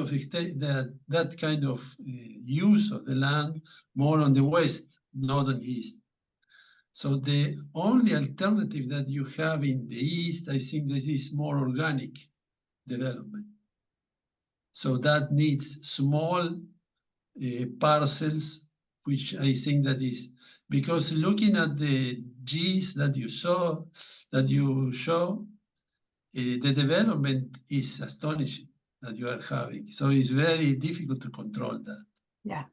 of use of the land more on the west, not on the east. So the only alternative that you have in the east, I think this is more organic development. So that needs small parcels, which I think that is, because looking at the Gs that you show, the development is astonishing that you are having. So it's very difficult to control that. Yeah.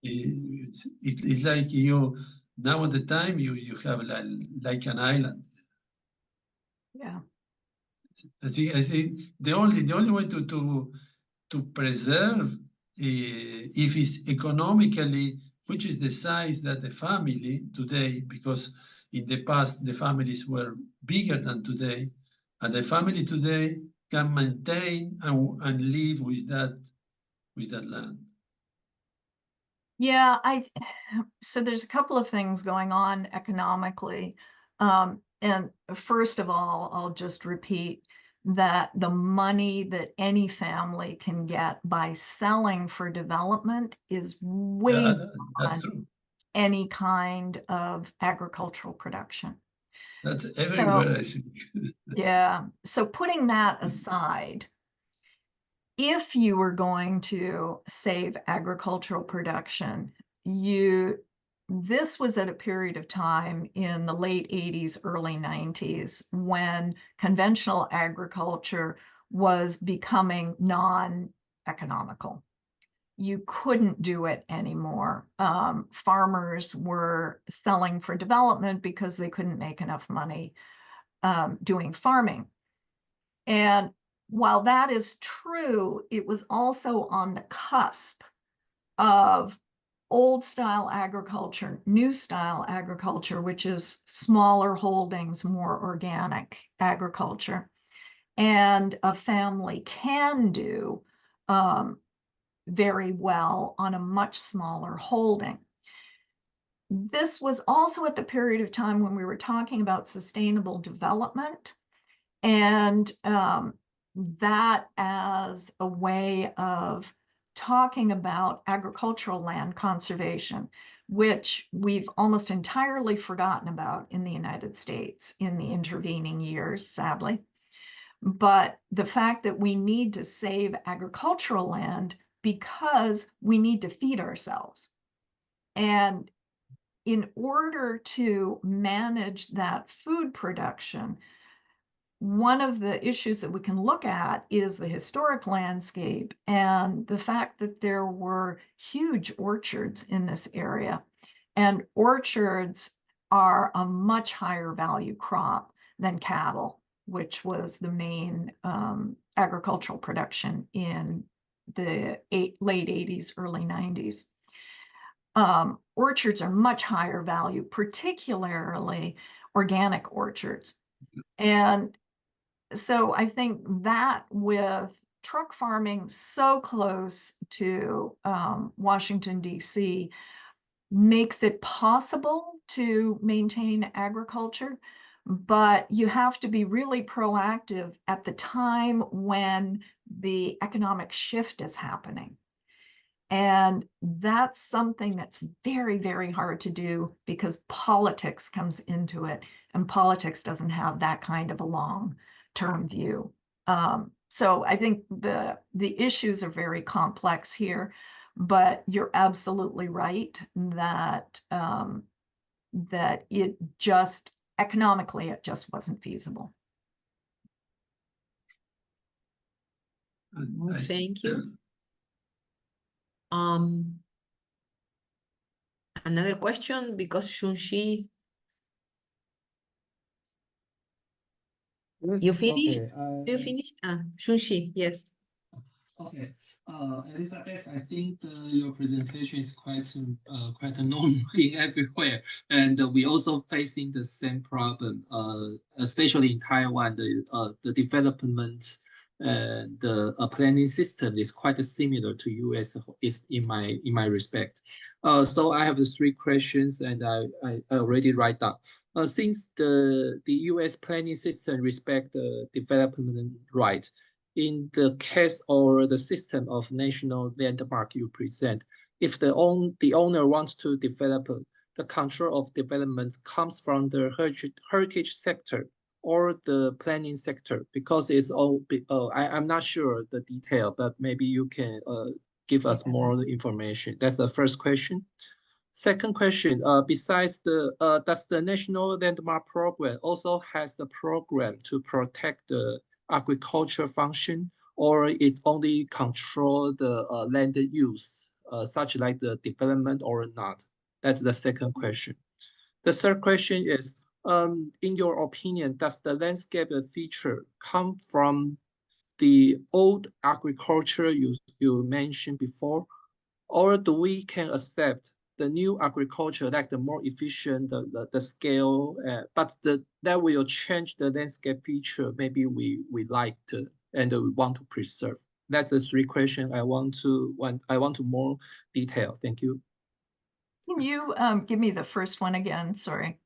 It's like you, now at the time, you have like an island. Yeah. I think the only way to preserve, if it's economically, which is the size that the family today, because in the past the families were bigger than today, and the family today can maintain and live with that land. Yeah, so there's a couple of things going on economically. And first of all, I'll just repeat that the money that any family can get by selling for development is way that's true. Any kind of agricultural production. That's everywhere, I think. Yeah. So putting that aside, if you were going to save agricultural production, this was at a period of time in the late 80s, early 90s, when conventional agriculture was becoming non-economical. You couldn't do it anymore. Farmers were selling for development because they couldn't make enough money doing farming. And while that is true, it was also on the cusp of old style agriculture, new style agriculture, which is smaller holdings, more organic agriculture. And a family can do very well on a much smaller holding. This was also at the period of time when we were talking about sustainable development, and that as a way of talking about agricultural land conservation, which we've almost entirely forgotten about in the United States in the intervening years, sadly. But the fact that we need to save agricultural land because we need to feed ourselves. And in order to manage that food production, one of the issues that we can look at is the historic landscape and the fact that there were huge orchards in this area. And orchards are a much higher value crop than cattle, which was the main agricultural production in the late 80s, early 90s. Orchards are much higher value, particularly organic orchards. And so I think that with truck farming so close to Washington, D.C., makes it possible to maintain agriculture, but you have to be really proactive at the time when the economic shift is happening. And that's something that's very, very hard to do because politics comes into it, and politics doesn't have that kind of a long-term view. So I think the issues are very complex here, but you're absolutely right that that it just economically it just wasn't feasible. Thank you. Another question, because Shunshi, you finished? Okay, You finished? Shunshi, yes. Okay. Elizabeth, I think your presentation is quite known in everywhere, and we also facing the same problem, especially in Taiwan. The development and the planning system is quite similar to US. Is in my respect. So I have the three questions, and I already write down. Since the US planning system respect the development right, in the case or the system of national landmark you present, if the owner wants to develop, the control of development comes from the heritage sector or the planning sector, because it's all, I'm not sure the detail, but maybe you can give us more information. That's the first question. Second question, besides does the National Landmark Program also has the program to protect the agriculture function, or it only control the land use, such like the development or not? That's the second question. The third question is, in your opinion, does the landscape feature come from the old agriculture you mentioned before, or do we can accept the new agriculture, like the more efficient, the scale, but that will change the landscape feature maybe we like to and we want to preserve? That's the three questions I want to more detail. Thank you. Can you give me the first one again? Sorry.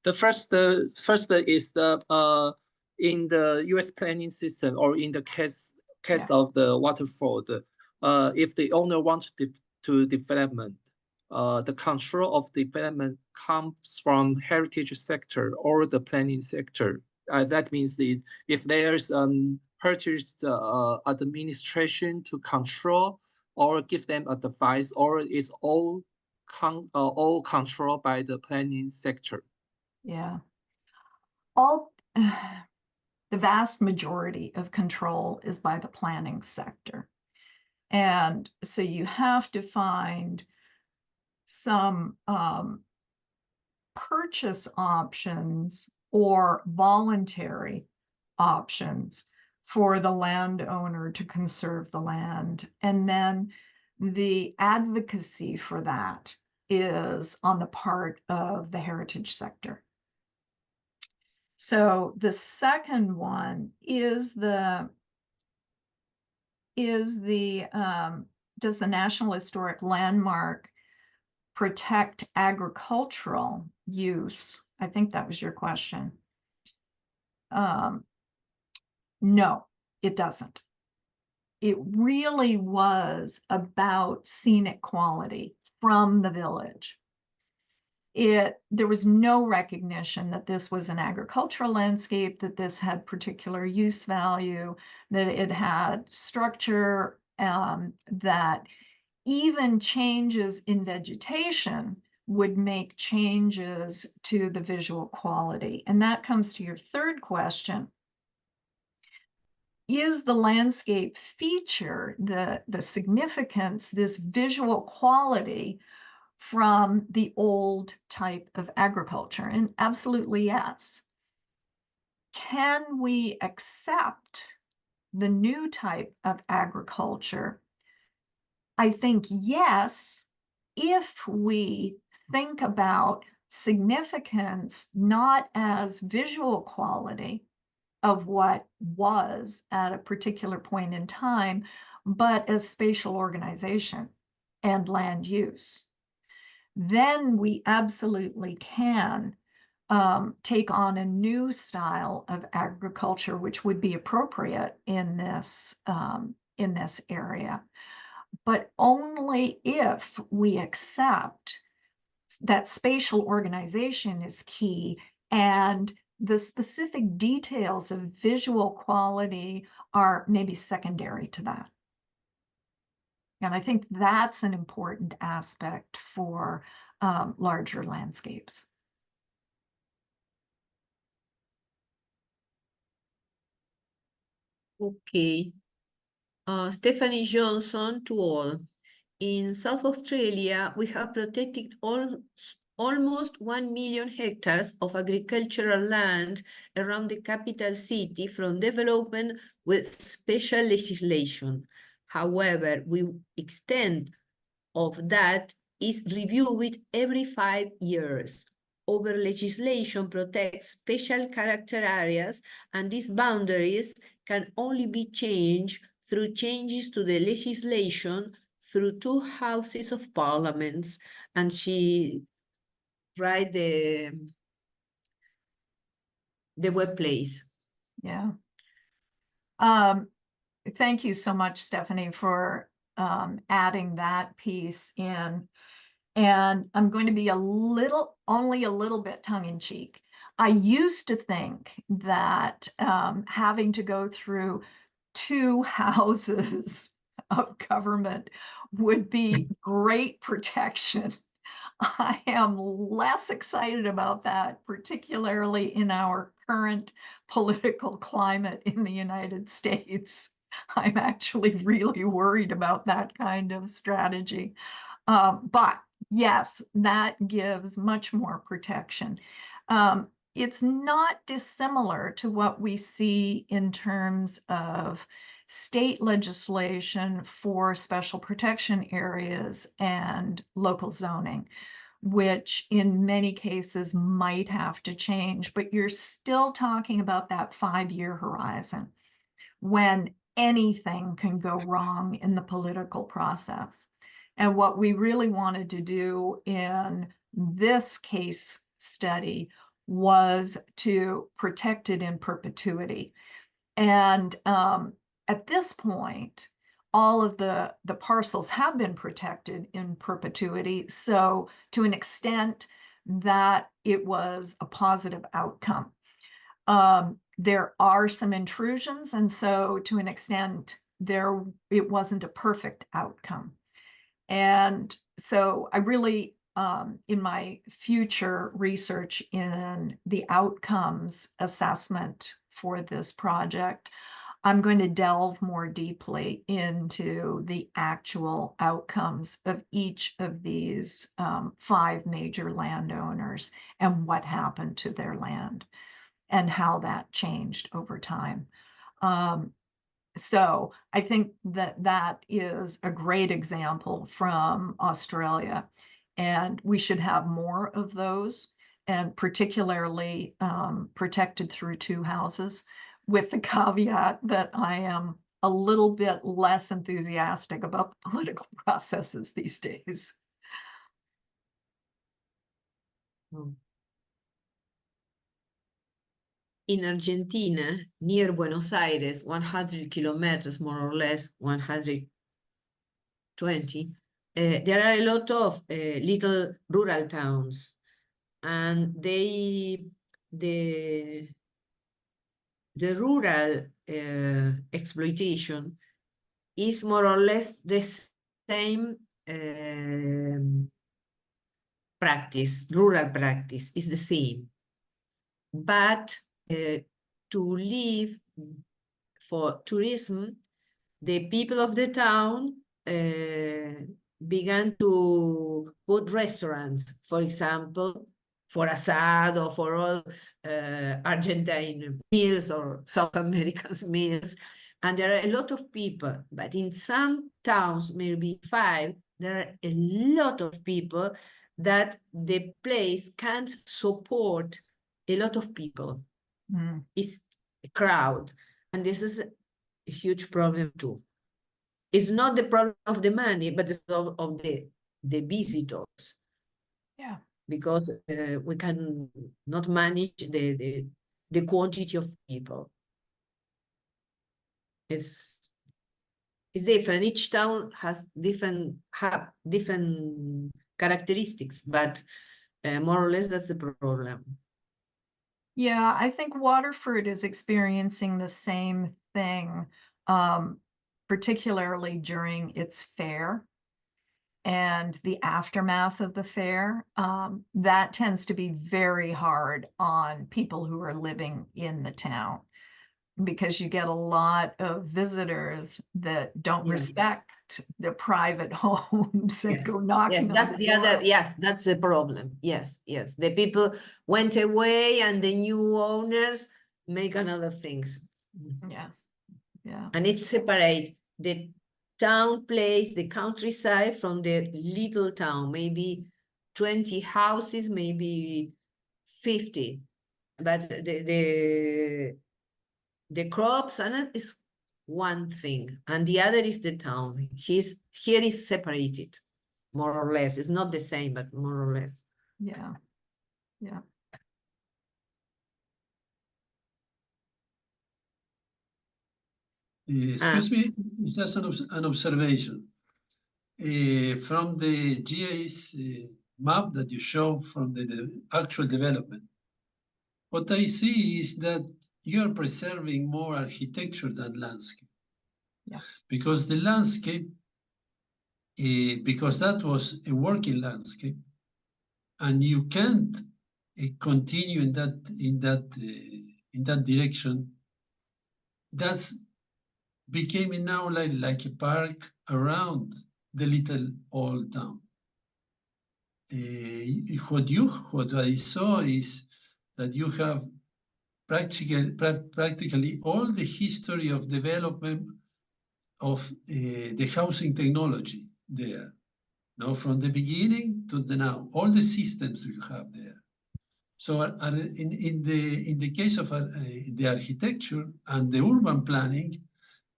The first is the in the U.S. planning system, or in the case of the Waterford, if the owner wants to development, the control of development comes from heritage sector or the planning sector. That means if there's heritage administration to control or give them advice, or it's all controlled by the planning sector. Yeah. the vast majority of control is by the planning sector. And so you have to find some purchase options or voluntary options for the landowner to conserve the land. And then the advocacy for that is on the part of the heritage sector. So the second one is does the National Historic Landmark protect agricultural use? I think that was your question. No, it doesn't. It really was about scenic quality from the village. There was no recognition that this was an agricultural landscape, that this had particular use value, that it had structure, that even changes in vegetation would make changes to the visual quality. And that comes to your third question. Is the landscape feature, the significance, this visual quality from the old type of agriculture? And absolutely yes. Can we accept the new type of agriculture? I think yes, if we think about significance not as visual quality of what was at a particular point in time, but as spatial organization and land use. Then we absolutely can take on a new style of agriculture, which would be appropriate in this area. But only if we accept that spatial organization is key and the specific details of visual quality are maybe secondary to that. And I think that's an important aspect for larger landscapes. Okay. Stephanie Johnson to all. In South Australia, we have protected almost 1 million hectares of agricultural land around the capital city from development with special legislation. However, the extent of that is reviewed every 5 years. Over legislation protects special character areas, and these boundaries can only be changed through changes to the legislation through 2 houses of parliaments. And she write the web place. Yeah. Thank you so much, Stephanie, for adding that piece in. And I'm going to be only a little bit tongue-in-cheek. I used to think that having to go through 2 houses of government would be great protection. I am less excited about that, particularly in our current political climate in the United States. I'm actually really worried about that kind of strategy. But yes, that gives much more protection. It's not dissimilar to what we see in terms of state legislation for special protection areas and local zoning, which in many cases might have to change, but you're still talking about that 5-year horizon when anything can go wrong in the political process. And what we really wanted to do in this case study was to protect it in perpetuity. And at this point, all of the parcels have been protected in perpetuity. So to an extent that it was a positive outcome. There are some intrusions, and so to an extent it wasn't a perfect outcome. And so I really, in my future research in the outcomes assessment for this project, I'm going to delve more deeply into the actual outcomes of each of these 5 major landowners and what happened to their land and how that changed over time. So I think that that is a great example from Australia, and we should have more of those, and particularly protected through 2 houses, with the caveat that I am a little bit less enthusiastic about the political processes these days. In Argentina, near Buenos Aires, 100 kilometers, more or less, 120, there are a lot of little rural towns, and the rural exploitation is more or less the same practice, rural practice is the same. But to live for tourism, the people of the town began to put restaurants, for example, for asado or for all Argentine meals or South American meals. And there are a lot of people, but in some towns, maybe 5, there are a lot of people that the place can't support a lot of people. It's a crowd, and this is a huge problem too. It's not the problem of the money, but it's of the visitors. Yeah. Because We can not manage the quantity of people. It's different. Each town has different characteristics, but more or less that's the problem. Yeah, I think Waterford is experiencing the same thing, particularly during its fair and the aftermath of the fair. That tends to be very hard on people who are living in the town, because you get a lot of visitors that don't respect the private homes and go knocking on that's the the other. door. Yes, that's the problem. Yes, the people went away and the new owners make another things. Yeah. And it's separate the town place, the countryside from the little town, maybe 20 houses, maybe 50, but the crops and it is one thing, and the other is the town. Here is separated, more or less. It's not the same, but more or less. Yeah. Excuse me, it's just an observation. From the GIS map that you show from the actual development, what I see is that you are preserving more architecture than landscape. Yeah. Because the landscape, because that was a working landscape, and you can't continue in that direction. That's became now like a park around the little old town. What I saw is that you have practically all the history of development of the housing technology there. Now, from the beginning to the now, all the systems you have there. So, in the case of the architecture and the urban planning,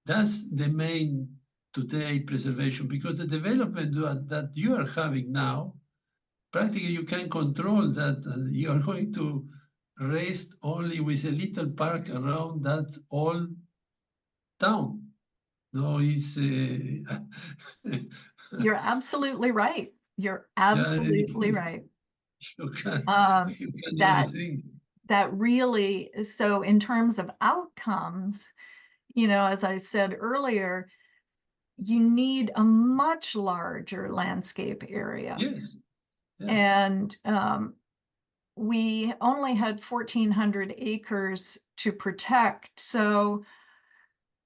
that's the main today preservation, because the development that you are having now, practically you can control that. You are going to rest only with a little park around that old town. No, it's You're absolutely right. You're absolutely right. You can that really, so in terms of outcomes, as I said earlier, you need a much larger landscape area. Yes. And we only had 1,400 acres to protect. So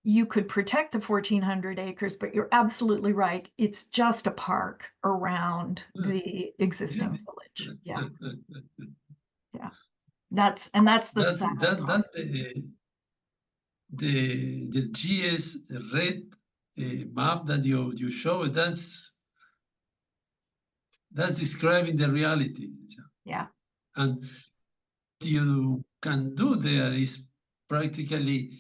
you could protect the 1,400 acres, but you're absolutely right. It's just a park around the existing village. Yeah. Yeah. That's the That's sad that part. the GS red map that you show. That's describing the reality. Yeah. And what you can do there is practically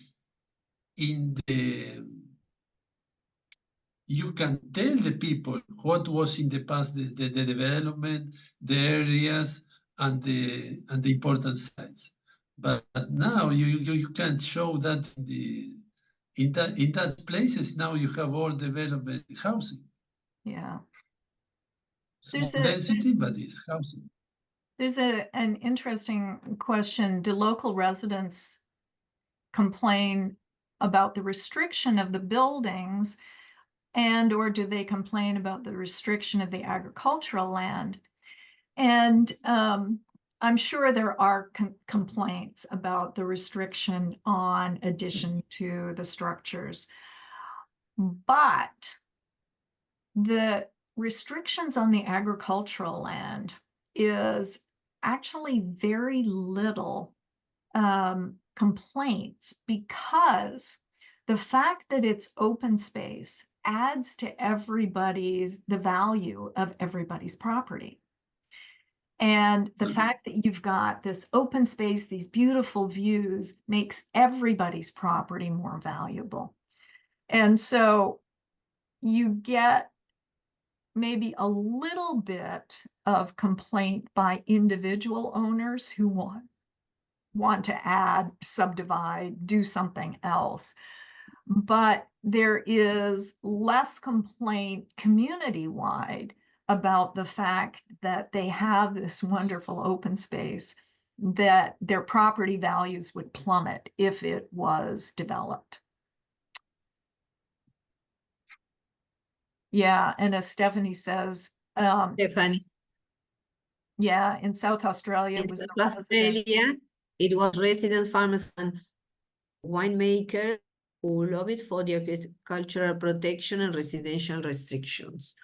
you can tell the people what was in the past, the development, the areas, and the important sites. But now you can't show that in that places. Now you have all development housing. Yeah. Small density, but it's housing. There's an interesting question. Do local residents complain about the restriction of the buildings, and or do they complain about the restriction of the agricultural land? And I'm sure there are complaints about the restriction on addition to the structures, but the restrictions on the agricultural land is actually very little complaints, because the fact that it's open space adds to the value of everybody's property. And the fact that you've got this open space, these beautiful views, makes everybody's property more valuable. And so you get maybe a little bit of complaint by individual owners who want to add, subdivide, do something else. But there is less complaint community-wide about the fact that they have this wonderful open space, that their property values would plummet if it was developed. Yeah, and as Stephanie says, Stephanie, yeah, in South Australia, it in was the South Australia, it was resident farmers and winemakers who lobbied for the agricultural protection and residential restrictions.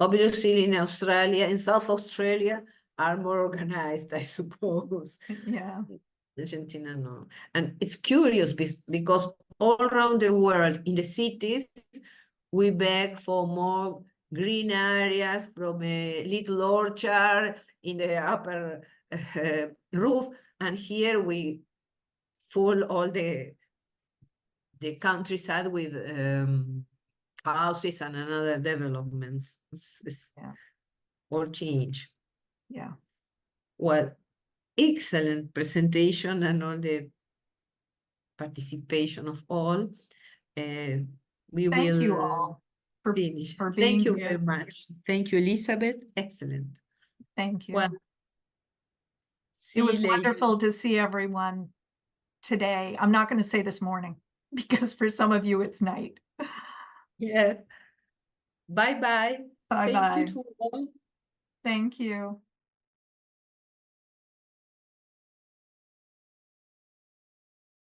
Obviously, in Australia, in South Australia, are more organized, I suppose. Yeah. Argentina, no. And it's curious because all around the world, in the cities, we beg for more green areas, from a little orchard in the upper roof, and here we full all the countryside with houses and another developments. It's Yeah. all change. Yeah. Well, excellent presentation and all the participation of all. We Thank will you all for finish. being Thank you here. very much. Thank you, Elizabeth. Excellent. Thank you. Well, It was see you later. wonderful to see everyone today. I'm not going to say this morning because for some of you it's night. Yes. Bye-bye. Thank you Bye-bye. to all. Thank you.